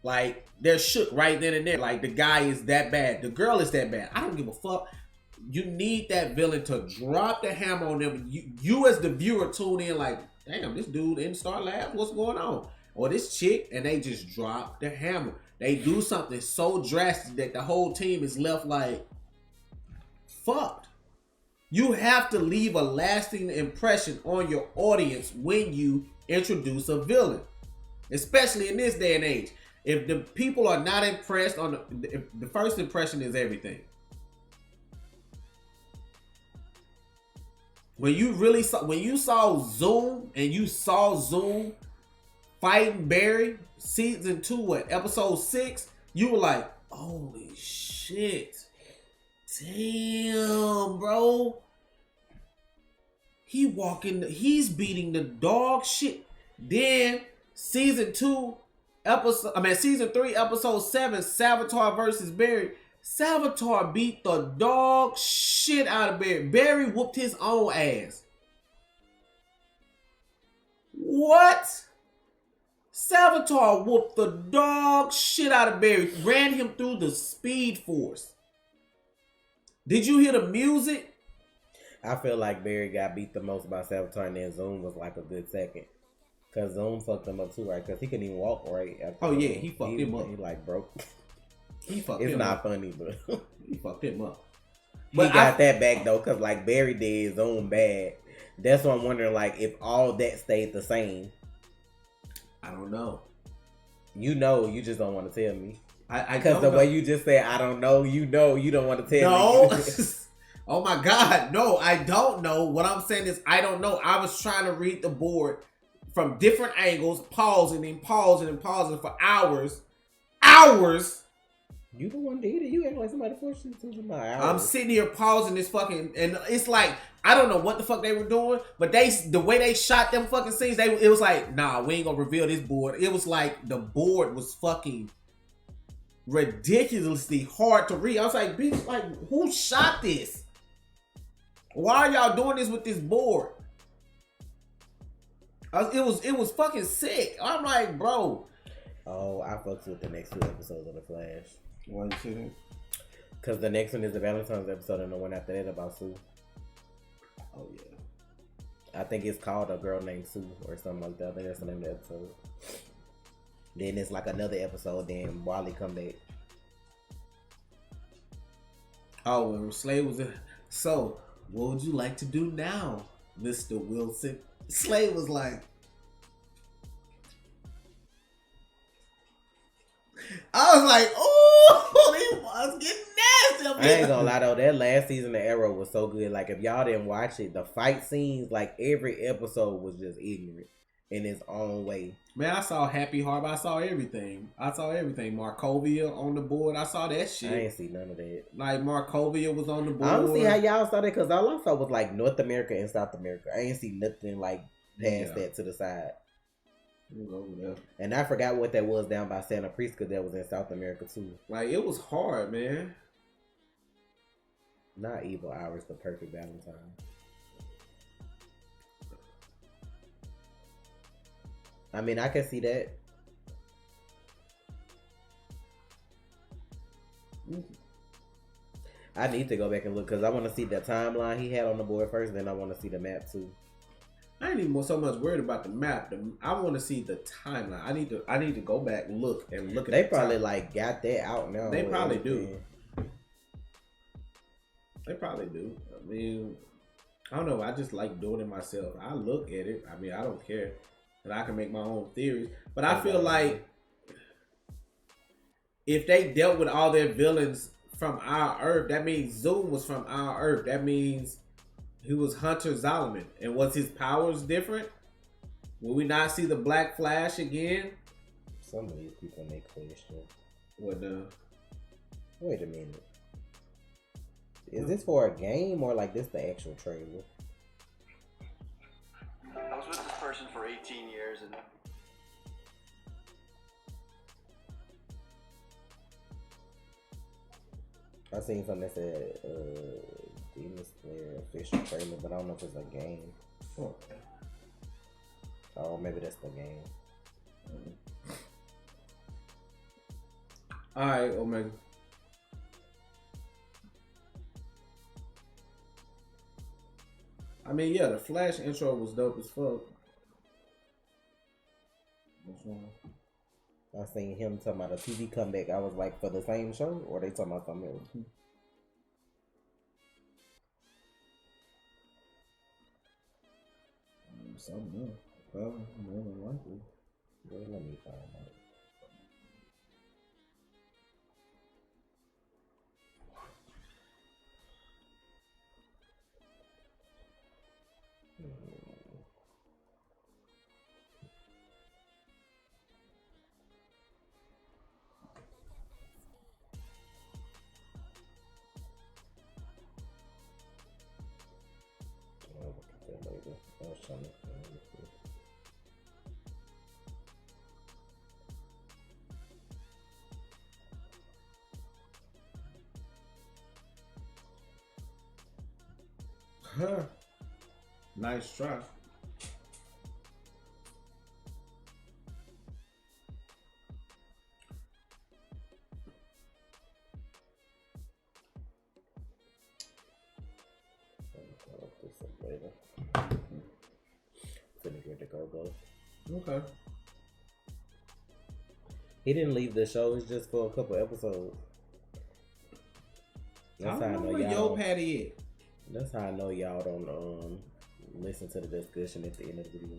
Like, they're shook right then and there. Like, the guy is that bad. The girl is that bad. I don't give a fuck. You need that villain to drop the hammer on them. You as the viewer tune in like, damn, this dude in Star Labs, what's going on? Or this chick, and they just drop the hammer. They do something so drastic that the whole team is left like, fucked. You have to leave a lasting impression on your audience when you introduce a villain. Especially in this day and age. If the people are not impressed the first impression is everything. When you saw Zoom and you saw Zoom fighting Barry, season 2, episode 6, you were like, holy shit. Damn, bro. He's beating the dog shit. Then season 3, episode 7, Savitar versus Barry. Savitar beat the dog shit out of Barry. Barry whooped his own ass. What? Savitar whooped the dog shit out of Barry. Ran him through the Speed Force. Did you hear the music? I feel like Barry got beat the most by Savitar, and then Zoom was like a good second. Because Zoom fucked him up too, right? Because he couldn't even walk right. He fucked him up. He like broke. He fucked it's him not up. Funny, but he fucked him up. But he got that back though, because like Barry did Zoom bad. That's what I'm wondering, like, if all that stayed the same. I don't know. You know, you just don't want to tell me. Because the way you just said, I don't know, you don't want to tell me. No. Oh my God. No, I don't know. What I'm saying is I don't know. I was trying to read the board from different angles, pausing for hours. You the one did it. You act like somebody forced you to my hours. I'm sitting here pausing this fucking, and it's like I don't know what the fuck they were doing, but the way they shot them fucking scenes, it was like, nah, we ain't gonna reveal this board. It was like the board was fucking ridiculously hard to read. I was like, bitch, like who shot this? Why are y'all doing this with this board? It was fucking sick. I'm like, bro. Oh, I fucks with the next 2 episodes of The Flash. Why you say that? Because the next one is the Valentine's episode, and the one after that about Sue. Oh yeah. I think it's called A Girl Named Sue or something like that. I think that's the name of the episode. Then it's like another episode. Then Wally come back. Oh, and Slade was in. So, what would you like to do now, Mr. Wilson? Slade was like, I was like, oh, they was getting nasty. I ain't gonna lie though, that last season of Arrow was so good. Like if y'all didn't watch it, the fight scenes, like every episode was just ignorant in its own way. Man, I saw Happy Harbor. I saw everything. Markovia on the board. I saw that shit. I ain't see none of that. Like Markovia was on the board. I don't see how y'all saw that because all I saw was like North America and South America. I ain't see nothing like past that to the side. And I forgot what that was down by Santa Prisca that was in South America too. Like it was hard, man. Not Evil Hours, The Perfect Valentine. I mean, I can see that. I need to go back and look because I want to see the timeline he had on the board first. Then I want to see the map too. I ain't even so much worried about the map. I want to see the timeline. I need to go back and look at. They probably like got that out now. They probably do. They probably do. I mean, I don't know. I just like doing it myself. I look at it. I mean, I don't care, and I can make my own theories. But I feel like if they dealt with all their villains from our Earth, that means Zoom was from our Earth. That means he was Hunter Zolomon. And was his powers different? Will we not see the Black Flash again? Some of these people make question. What the? Wait a minute. Is this for a game or like this the actual trailer? I was with this person for 18 years and I seen something that said Demon Slayer official trailer, but I don't know if it's a game. Okay. Oh, maybe that's the game. Alright, Omega. I mean, yeah, the Flash intro was dope as fuck. What's wrong? I seen him talking about a TV comeback. I was like, for the same show, or they talking about something else? Something else. Probably more than likely. Well, let me find out. I was trying to Huh. Nice try. Finna get the go. Okay. He didn't leave the show. It's just for a couple episodes. That's how I know where y'all. Yo Patty is. That's how I know y'all don't listen to the discussion at the end of the video.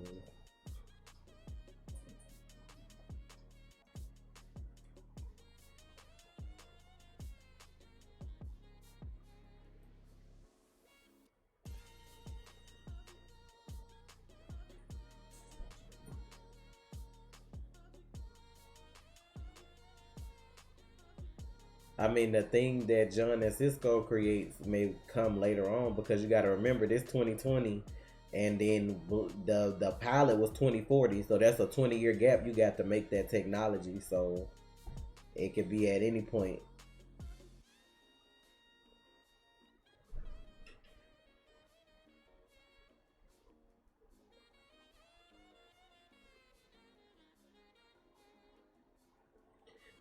I mean, the thing that John and Cisco creates may come later on because you got to remember this 2020, and then the pilot was 2040, so that's a 20-year gap. You got to make that technology, so it could be at any point.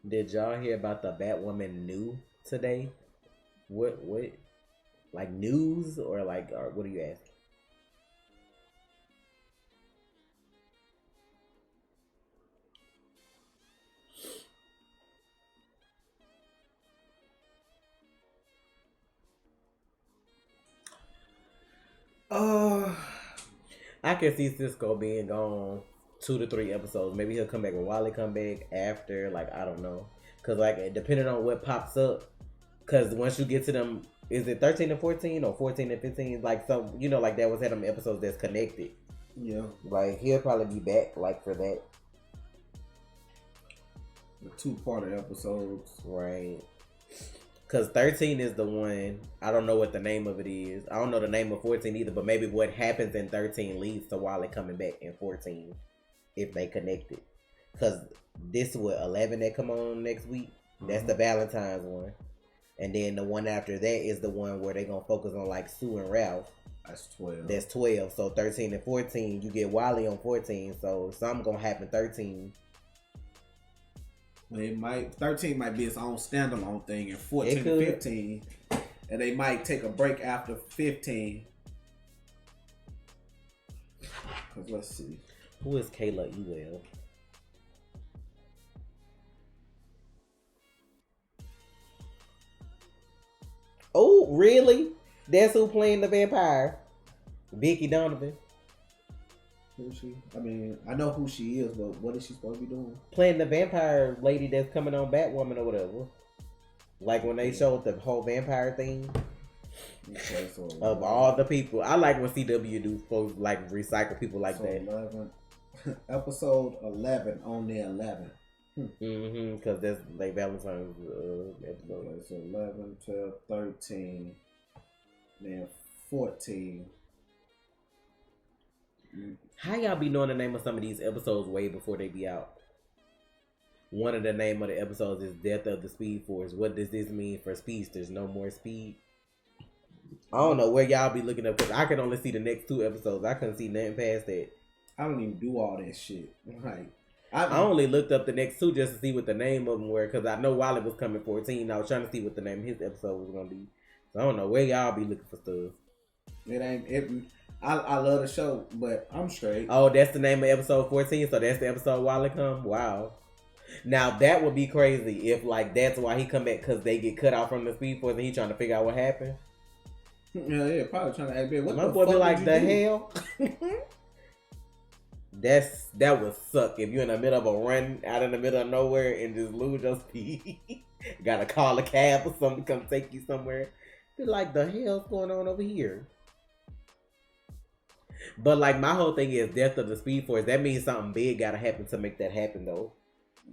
Did y'all hear about the Batwoman new today? What like news or like or what are you asking? I can see Cisco being gone 2 to 3 episodes. Maybe he'll come back when Wally come back after. Like I don't know, cause like depending on what pops up. Cause once you get to them, is it 13 and 14 or 14 and 15? Like some, you know, like that was had them episodes that's connected. Yeah. Like he'll probably be back like for that. The 2-part episodes. Right. Cause 13 is the one, I don't know what the name of it is. I don't know the name of 14 either, but maybe what happens in 13 leads to Wally coming back in 14 if they connect it. Cause this is what 11 that come on next week. That's the Valentine's one. And then the one after that is the one where they're gonna focus on like Sue and Ralph. That's 12. That's 12. So 13 and 14, you get Wally on 14. So something gonna happen 13. It might 13 might be its own standalone thing, and 14 and 15, and they might take a break after 15. Cause let's see, who is Kayla Ewell? Oh, really? That's who playing the vampire? Vicky Donovan. Who is she? I mean, I know who she is, but what is she supposed to be doing? Playing the vampire lady that's coming on Batwoman or whatever. Like when they showed the whole vampire thing. Okay, so of all the people, I like when CW do folks like recycle people like that. 11, episode 11 on the 11. Because that's like Valentine's episode. Okay, so 11, 12, 13, then 14. How y'all be knowing the name of some of these episodes way before they be out? One of the name of the episodes is Death of the Speed Force. What does this mean for speedsters? No more speed? I don't know where y'all be looking up because I can only see the next 2 episodes. I couldn't see nothing past that. I don't even do all that shit. Like I only looked up the next 2 just to see what the name of them were because I know Wally was coming 14. I was trying to see what the name of his episode was gonna be. So I don't know where y'all be looking for stuff. It ain't it. I love the show, but I'm straight. Oh, that's the name of episode 14, so that's the episode Wally come? Wow. Now, that would be crazy if, like, that's why he come back, because they get cut off from the Speed Force and he trying to figure out what happened. Yeah, probably trying to act big. What my the boy fuck be like, the do? hell? That would suck if you're in the middle of a run out in the middle of nowhere and just lose your speed. Gotta call a cab or something to come take you somewhere. Be like, the hell's going on over here? But like my whole thing is Death of the Speed Force. That means something big gotta happen to make that happen though.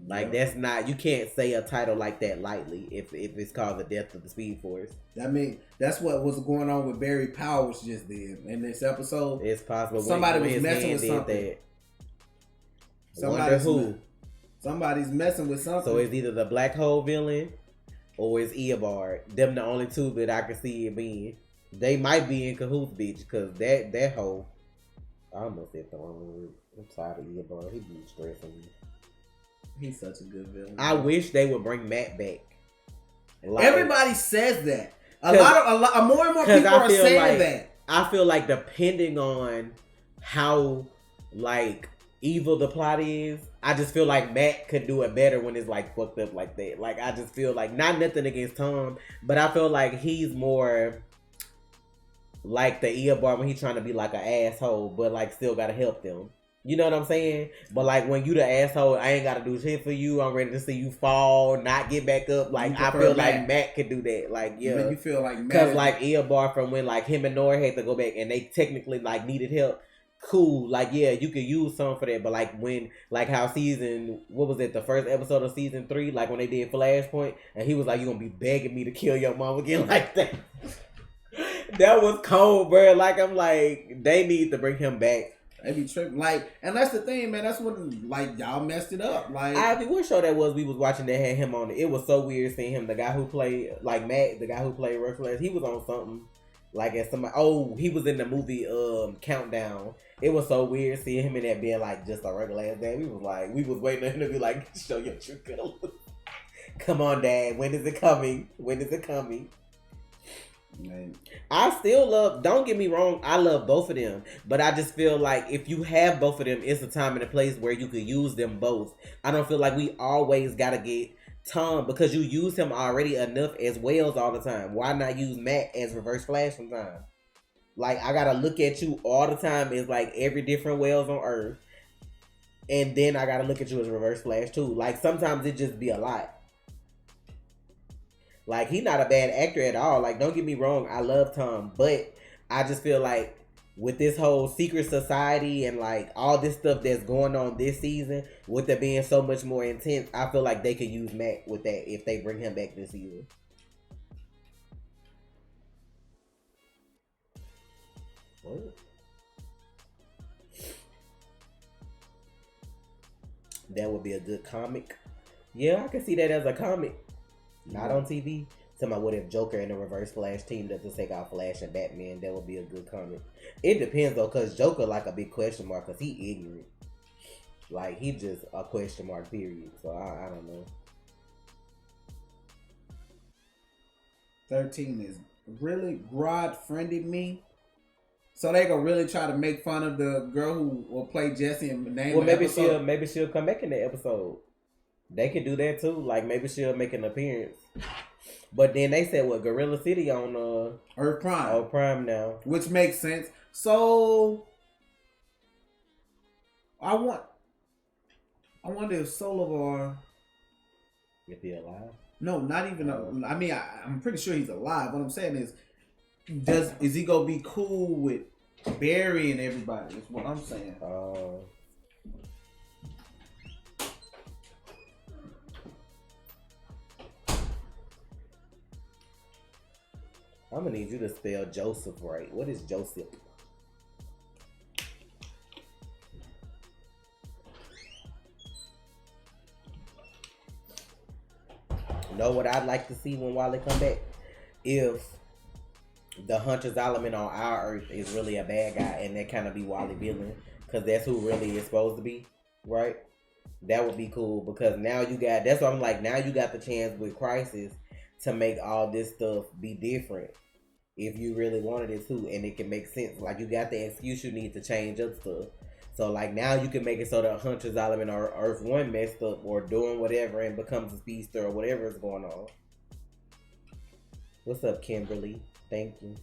Like that's not, you can't say a title like that lightly if it's called the Death of the Speed Force. I mean, that's what was going on with Barry Powers just then in this episode. It's possible somebody was messing with something. Somebody's messing with something. So it's either the Black Hole villain or it's Eobard. Them the only 2 that I can see it being. They might be in cahoots, bitch, because that hole. I almost said the wrong word. I'm tired of Eobard. He be stressing me. He's such a good villain. I wish they would bring Matt back. Like, everybody says that. A lot more and more people are saying that. I feel like depending on how like evil the plot is, I just feel like Matt could do it better when it's like fucked up like that. Like I just feel like, not nothing against Tom, but I feel like he's more like the Eobard when he's trying to be like an asshole, but like still gotta help them. You know what I'm saying? But like when you the asshole, I ain't gotta do shit for you. I'm ready to see you fall, not get back up. Like I feel like Matt could do that. Like yeah, you feel like Matt, because like Eobard from when like him and Nora had to go back and they technically like needed help. cool. Like, yeah, you could use some for that. But like when, like how what was it? The first episode of season 3, like when they did Flashpoint, and he was like, "You gonna be begging me to kill your mom again?" Like that. That was cold, bro. Like I'm like, they need to bring him back. They be tripping, like, and that's the thing, man. That's what, like, y'all messed it up. Like, What show that was? We was watching that had him on it. It was so weird seeing him. The guy who played like Matt, the guy who played Rush Flash, he was on something. Like as somebody, he was in the movie Countdown. It was so weird seeing him in that being like just a regular ass dad. We was waiting for him to be like, show your true colors. Come on, Dad. When is it coming? When is it coming? man. I still love, don't get me wrong, I love both of them. But I just feel like if you have both of them, it's a time and a place where you could use them both. I don't feel like we always gotta get Tom, because you use him already enough as Wells all the time. Why not use Matt as Reverse Flash sometimes? Like, I gotta look at you all the time as like every different Wells on Earth. And then I gotta look at you as Reverse Flash too. Like, sometimes it just be a lot. Like, he's not a bad actor at all. Like, don't get me wrong, I love Tom. But I just feel like with this whole secret society and like all this stuff that's going on this season, with it being so much more intense, I feel like they could use Matt with that if they bring him back this season. What? That would be a good comic. Yeah, I can see that as a comic. Not on TV. Talking about what if Joker and the Reverse Flash teamed up to take out Flash and Batman. That would be a good comic. It depends though, because Joker like a big question mark, because he ignorant. Like, he just a question mark, period. So I don't know. 13 is really God friended me. So they gonna really try to make fun of the girl who will play Jessie and name. Well, maybe she'll come back in the episode. They can do that too. Like, maybe she'll make an appearance. But then they said what, Gorilla City on Earth Prime. Prime now, which makes sense. So I wonder if Solovar. if he alive. No, not even. I mean, I'm pretty sure he's alive. What I'm saying is, is he gonna be cool with Barry and everybody? Is what I'm saying. I'm gonna need you to spell Joseph right. What is Joseph? Know what I'd like to see when Wally come back? If the Hunter's element on our Earth is really a bad guy, and that kind of be Wally villain, because that's who really is supposed to be, right? That would be cool, because now you got, that's what I'm like, now you got the chance with Crisis to make all this stuff be different. If you really wanted it to, and it can make sense. Like, you got the excuse you need to change up stuff. So, like, now you can make it so that Hunter's element or Earth 1 messed up or doing whatever and becomes a speedster or whatever is going on. What's up, Kimberly? Thank you.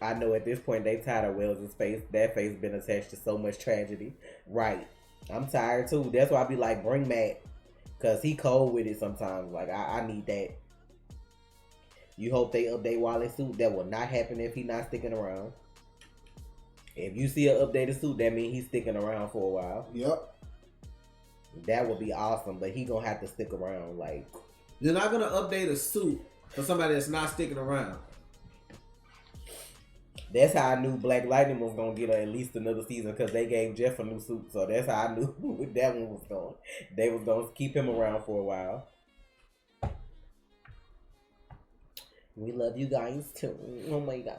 I know at this point they tired of Wells' face. That face been attached to so much tragedy. Right. I'm tired too. That's why I be like, bring Matt. Because he cold with it sometimes. Like, I need that. You hope they update Wally's suit. That will not happen if he's not sticking around. If you see an updated suit, that means he's sticking around for a while. Yep. That would be awesome, but he gonna have to stick around. Like, you're not gonna update a suit for somebody that's not sticking around. That's how I knew Black Lightning was gonna get at least another season, because they gave Jeff a new suit. So that's how I knew that one was going. They was gonna keep him around for a while. We love you guys too. Oh my god.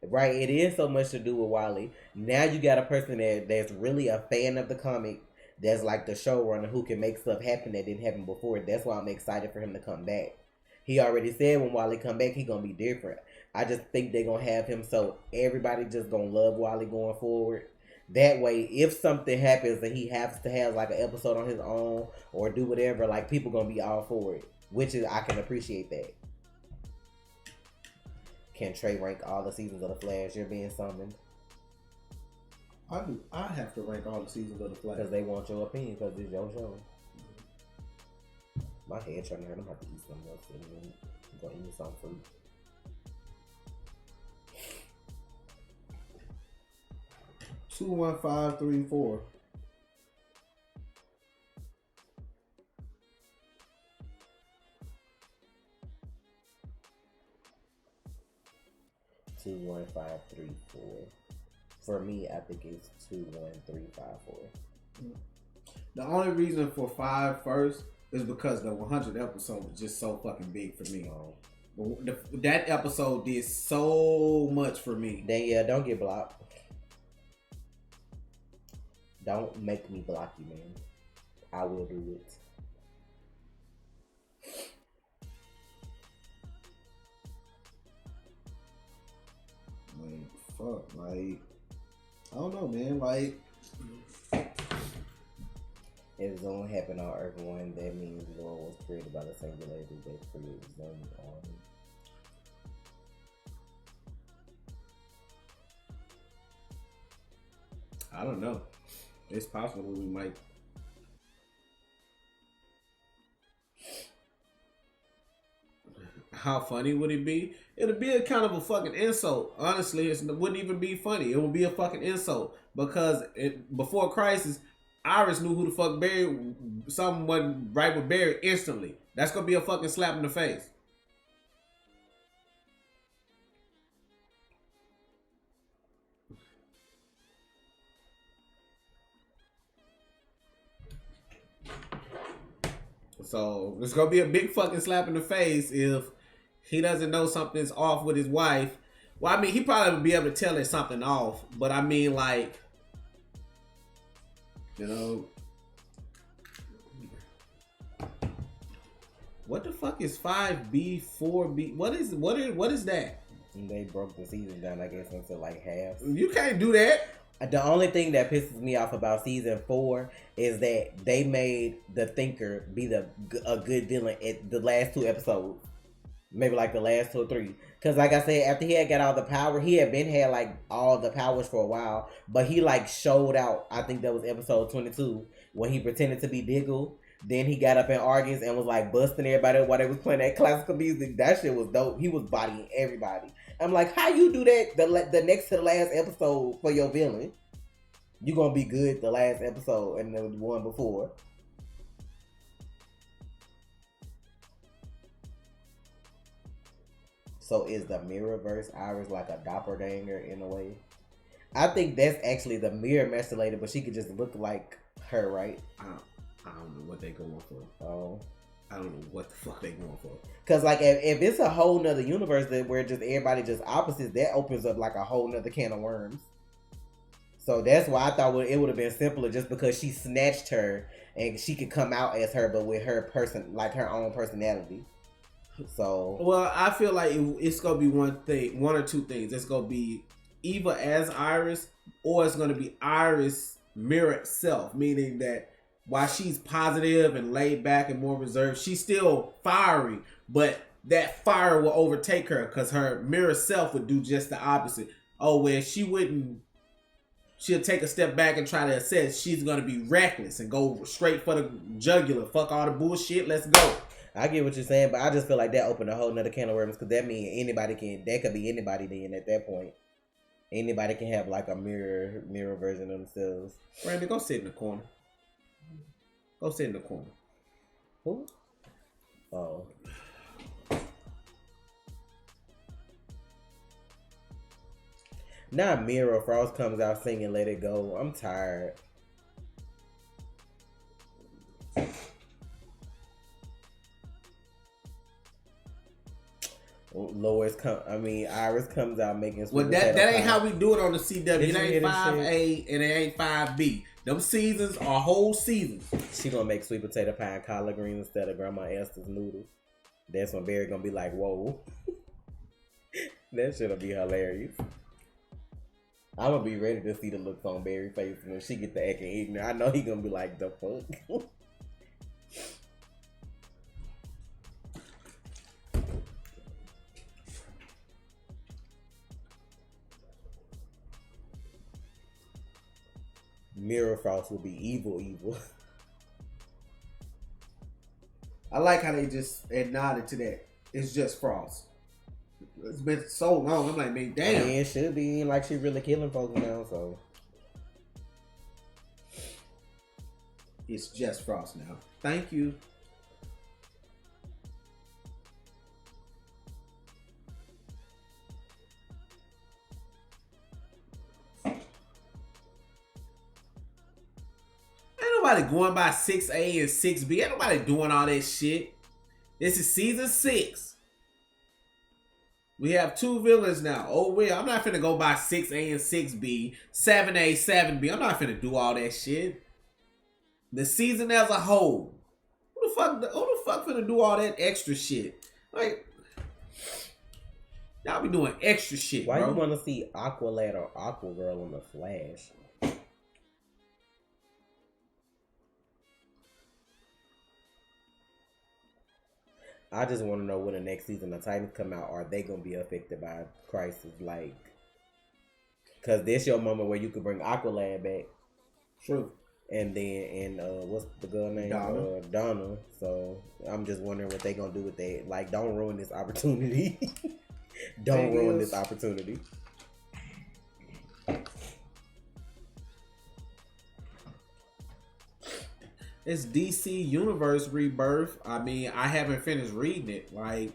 Right, it is so much to do with Wally. Now you got a person that's really a fan of the comic, that's like the showrunner, who can make stuff happen that didn't happen before. That's why I'm excited for him to come back. He already said when Wally come back, he gonna be different. I just think they're gonna have him so everybody just gonna love Wally going forward. That way, if something happens and he has to have like an episode on his own or do whatever, like, people gonna be all for it. Which is, I can appreciate that. Can Trey rank all the seasons of The Flash? You're being summoned. I do. I have to rank all the seasons of The Flash. Because they want your opinion, because it's your show. My head trying to hurt. I'm about to eat something else. I'm gonna eat some fruit. Two 21534. Two 153 4. For me, I think it's 21354. The only reason for 5 first is because the 100th episode was just so fucking big for me. That episode did so much for me. Then yeah, don't get blocked. Don't make me block you, man. I will do it. Like, fuck, like, I don't know, man. Like, if it's gonna happen on Earth 1, that means the world was created by the singularity that created them on. I don't know. It's possible we might. How funny would it be? It'd be a kind of a fucking insult. Honestly, it wouldn't even be funny. It would be a fucking insult because before Crisis, Iris knew who the fuck Barry. Something wasn't right with Barry instantly. That's gonna be a fucking slap in the face. So it's gonna be a big fucking slap in the face if he doesn't know something's off with his wife. Well, I mean, he probably would be able to tell there's something off, but I mean, like, you know, what the fuck is 5B, 4B? What is that? And they broke the season down, I guess, into like half. You can't do that. The only thing that pisses me off about season 4 is that they made the Thinker be a good villain at the last 2 episodes. Maybe like the last 2 or 3. Because like I said, after he had got all the power, he had like all the powers for a while. But he like showed out, I think that was episode 22, when he pretended to be Diggle. Then he got up in arguments and was like busting everybody while they was playing that classical music. That shit was dope. He was bodying everybody. I'm like, how you do that the next to the last episode for your villain? You gonna be good the last episode and the one before. So is the Mirrorverse Iris like a doppelganger in a way? I think that's actually the mirror methylated, but she could just look like her, right? I don't know what they going for. Oh. I don't know what the fuck they going for. Cause like if it's a whole nother universe that where just everybody just opposites, that opens up like a whole nother can of worms. So that's why I thought it would have been simpler, just because she snatched her and she could come out as her, but with her person, like her own personality. So well, I feel like it's gonna be one or two things. It's gonna be either as Iris, or it's gonna be Iris mirrored self, meaning that while she's positive and laid back and more reserved, she's still fiery, but that fire will overtake her because her mirror self would do just the opposite. Oh, where she'll take a step back and try to assess. She's gonna be reckless and go straight for the jugular. Fuck all the bullshit. Let's go. I get what you're saying, but I just feel like that opened a whole nother can of worms, because that means that could be anybody then at that point. Anybody can have like a mirror version of themselves. Randy, go sit in the corner. Go sit in the corner. Who? Oh. Now Mira Frost comes out singing Let It Go. I'm tired. Iris comes out making. Well, that ain't how we do it on the CW. It ain't 5A and it ain't 5B. Them seasons are whole seasons. She gonna make sweet potato pie and collard greens instead of Grandma Esther's noodles. That's when Barry gonna be like, whoa. That shit'll be hilarious. I'm gonna be ready to see the looks on Barry's face when she get to acting ignorant. I know he gonna be like, the fuck. Mirror Frost will be evil. I like how they just nodded to that. It's just Frost. It's been so long. I'm like, man, damn. Yeah, it should be. Ain't like she really killing folks now, so. It's just Frost now. Thank you. Ain't nobody going by 6A and 6B. Ain't nobody doing all that shit. This is season 6. We have 2 villains now. Oh, well, I'm not finna go by 6A and 6B, 7A, 7B. I'm not finna do all that shit. The season as a whole. Who the fuck finna do all that extra shit? Like, y'all be doing extra shit, Why bro. you want to see Aqualad or Aquagirl on the Flash? I just want to know when the next season of Titans come out. Are they gonna be affected by Crisis? Like, cause this your moment where you could bring Aqualad back. True. And then what's the girl name? Donna. So I'm just wondering what they gonna do with that. Like, don't ruin this opportunity. Don't ruin this opportunity. It's DC Universe Rebirth. I mean, I haven't finished reading it. Like,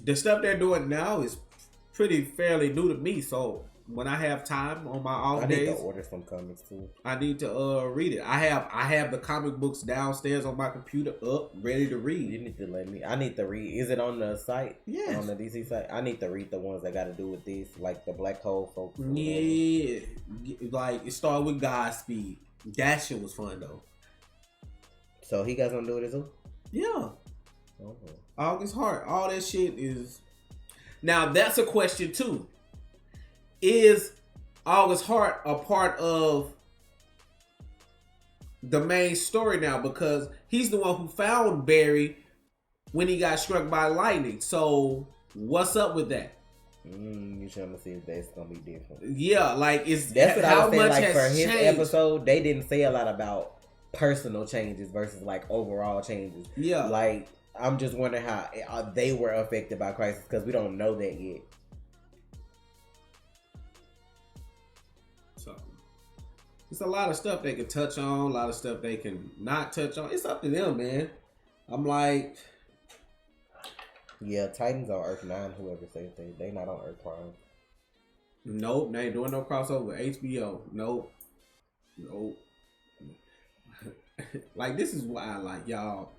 the stuff they're doing now is pretty fairly new to me. So when I have time on my off days, I need to order some comics too. I need to read it. I have the comic books downstairs on my computer up, ready to read. You need to let me. I need to read. Is it on the site? Yeah, on the DC site. I need to read the ones that got to do with this, like the Black Hole folks. Yeah, like it started with Godspeed. That shit was fun though. So he got something to do with it too? Yeah. Oh. August Hart. All that shit is. Now that's a question too. Is August Hart a part of the main story now? Because he's the one who found Barry when he got struck by lightning. So what's up with that? You trying to see if that's gonna be different? Yeah, like that's what I was saying. Like for his changed. episode, they didn't say a lot about personal changes versus like overall changes. Yeah, like I'm just wondering how they were affected by Crisis because we don't know that yet. So it's a lot of stuff they can touch on, a lot of stuff they can not touch on. It's up to them, man. I'm like, yeah, Titans on Earth 9. Whoever says they not on Earth Prime. Nope, they ain't doing no crossover. HBO, nope. Like, this is why, like, y'all,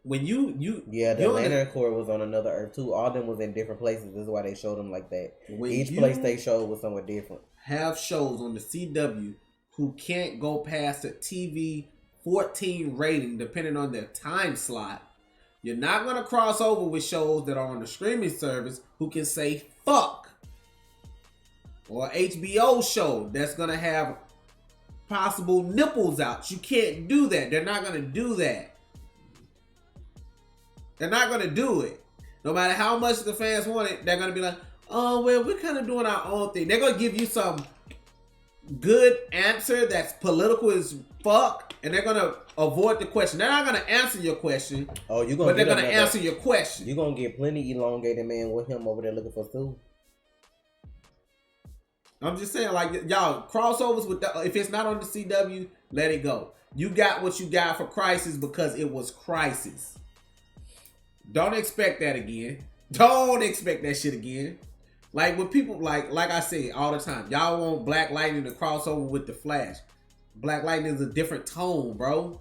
when the Lantern Corps was on another Earth too. All of them was in different places. This is why they showed them like that. Each place they showed was somewhere different. Have shows on the CW who can't go past a TV 14 rating depending on their time slot. You're not going to cross over with shows that are on the streaming service who can say fuck. Or HBO show that's going to have possible nipples out. You can't do that. They're not going to do that. They're not going to do it. No matter how much the fans want it, they're going to be like, oh, well, we're kind of doing our own thing. They're going to give you some good answer that's political as fuck, and they're going to avoid the question. They're not going to answer your question, but they're going to answer your question. You're going to get plenty elongated man with him over there looking for Sue. I'm just saying, like, y'all, crossovers with if it's not on the CW, let it go. You got what you got for Crisis because it was Crisis. Don't expect that again. Don't expect that shit again. Like, when people, like I say all the time, y'all want Black Lightning to cross over with the Flash. Black Lightning is a different tone, bro.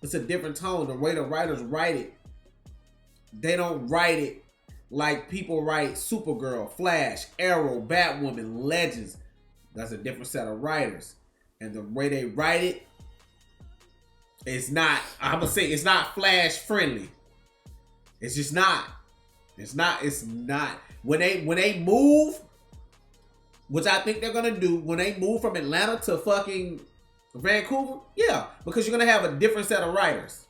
It's a different tone. The way the writers write it, they don't write it like people write Supergirl, Flash, Arrow, Batwoman, Legends. That's a different set of writers. And the way they write it, it's not, I'm going to say, it's not Flash friendly. It's just not. It's not. When they move, which I think they're going to do, when they move from Atlanta to fucking Vancouver, yeah, because you're going to have a different set of writers.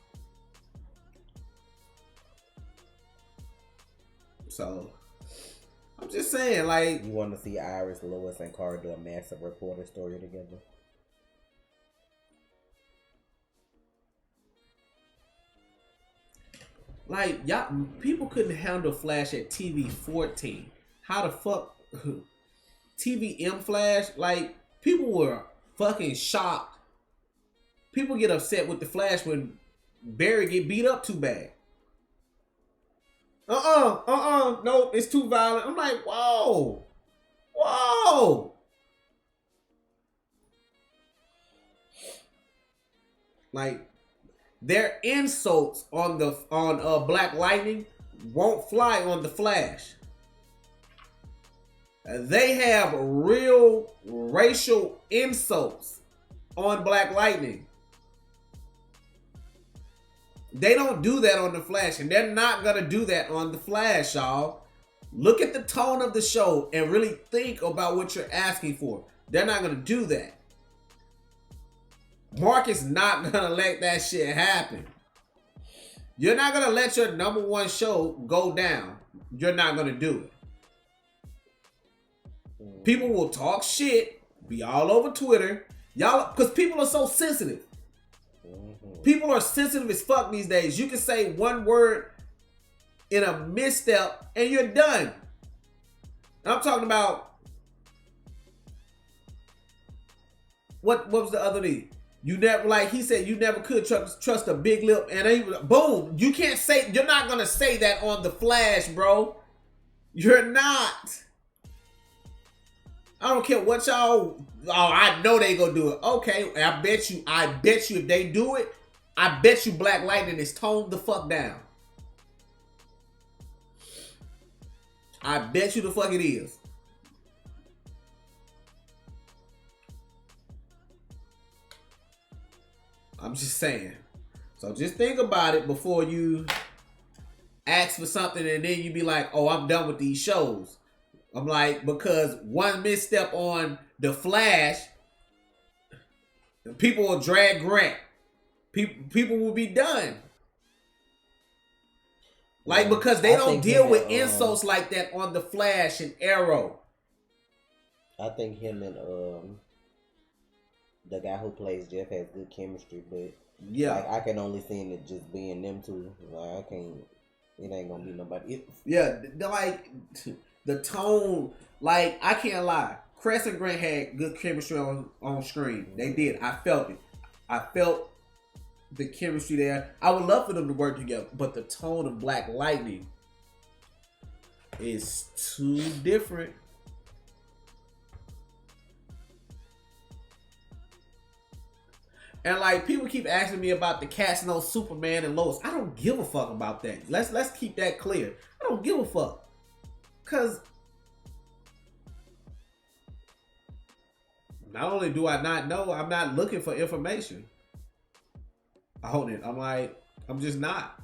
So, I'm just saying, like... You want to see Iris, Lois, and Kara do a massive reporter story together? Like y'all, people couldn't handle Flash at TV 14. How the fuck TVM Flash? Like people were fucking shocked. People get upset with the Flash when Barry get beat up too bad. No, it's too violent. I'm like, whoa. Like their insults on Black Lightning won't fly on the Flash. They have real racial insults on Black Lightning. They don't do that on the Flash, and they're not gonna do that on the Flash, y'all. Look at the tone of the show and really think about what you're asking for. They're not gonna do that. Mark is not gonna let that shit happen. You're not gonna let your number one show go down. You're not gonna do it. People will talk shit, be all over Twitter, y'all, because people are so sensitive. People are sensitive as fuck these days. You can say one word in a misstep and you're done. And I'm talking about what was the other thing? You never, like he said, you never could trust a big lip, and they, boom, you can't say, you're not gonna say that on the Flash, bro. You're not. I don't care what y'all, oh, I know they gonna do it. Okay, I bet you if they do it, I bet you Black Lightning is toned the fuck down. I bet you the fuck it is. I'm just saying. So just think about it before you ask for something and then you be like, oh, I'm done with these shows. I'm like, because one misstep on the Flash, people will drag Grant. People will be done. Like, because they don't deal with insults like that on the Flash and Arrow. I think him and the guy who plays Jeff has good chemistry, but yeah, like, I can only see it just being them two. Like, I can't. It ain't gonna be nobody. The tone. Like, I can't lie. Cress and Grant had good chemistry on screen. They did. I felt it. I felt the chemistry there. I would love for them to work together, but the tone of Black Lightning is too different. And like, people keep asking me about the casting on Superman and Lois. I don't give a fuck about that. Let's keep that clear. I don't give a fuck. Cause not only do I not know, I'm not looking for information. I'm just not.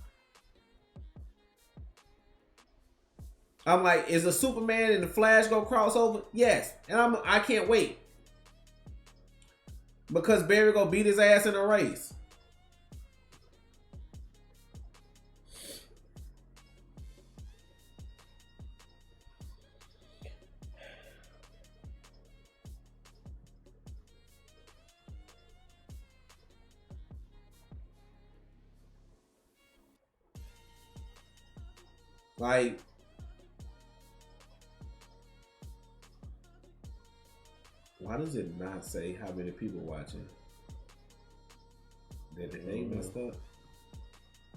I'm like, is a Superman and the Flash gonna cross over? Yes. And I can't wait. Because Barry gonna beat his ass in a race. Like, why does it not say how many people watching? Did the name messed up?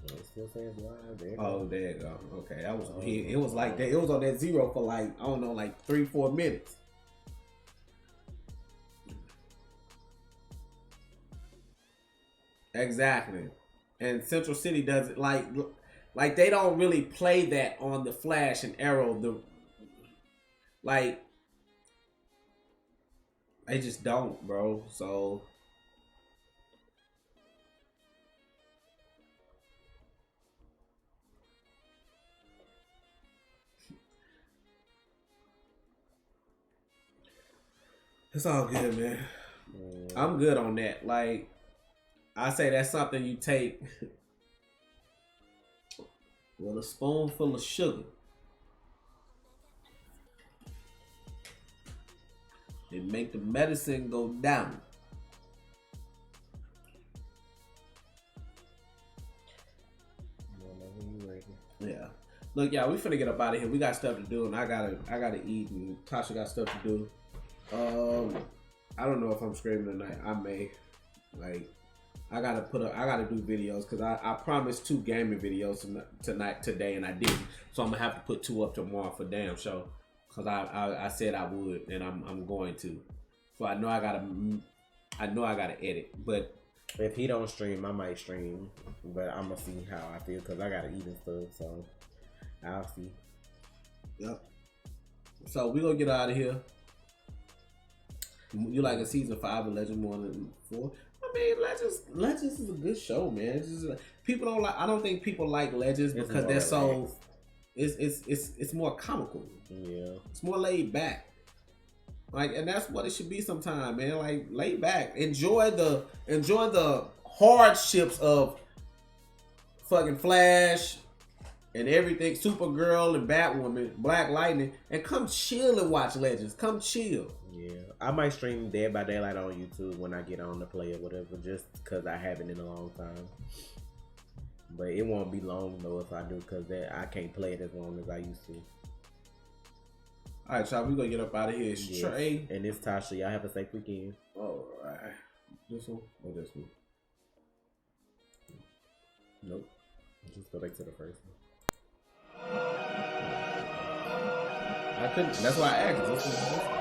It still says live. Oh, there you go. Okay, that was it. Was like that. It was on that zero for like, I don't know, like 3-4 minutes. Exactly. And Central City does it like they don't really play that on the Flash and Arrow. They just don't, bro. So it's all good, man. I'm good on that. Like, I say that's something you take with a spoonful of sugar. It make the medicine go down. Whenever you ready. Yeah. Look, y'all, we finna get up out of here. We got stuff to do, and I gotta eat, and Tasha got stuff to do. I don't know if I'm streaming tonight. I may. Like, I gotta do videos because I promised 2 gaming videos today, and I didn't. So I'm gonna have to put 2 up tomorrow for damn show. Cause I said I would, and I'm going to. So I know I gotta edit, but. If he don't stream, I might stream, but I'm gonna see how I feel because I gotta eat and stuff. So I'll see. Yep. So we gonna get out of here. You like a season 5 of Legends more than 4? I mean, Legends is a good show, man. It's just, people don't like. I don't think people like Legends because they're so. It's more comical. Yeah. It's more laid back. Like, and that's what it should be sometime, man. Like, lay back, enjoy the hardships of fucking Flash and everything, Supergirl and Batwoman, Black Lightning, and come chill and watch Legends. Come chill. Yeah, I might stream Dead by Daylight on YouTube when I get on to play or whatever, just because I haven't in a long time. But it won't be long though if I do, because I can't play it as long as I used to. All right, y'all, we gonna get up out of here. Yes. Trey. And it's Tasha. Y'all have a safe weekend. All right. This one or this one? Nope. Just go back to the first one. I couldn't. That's why I asked. This one.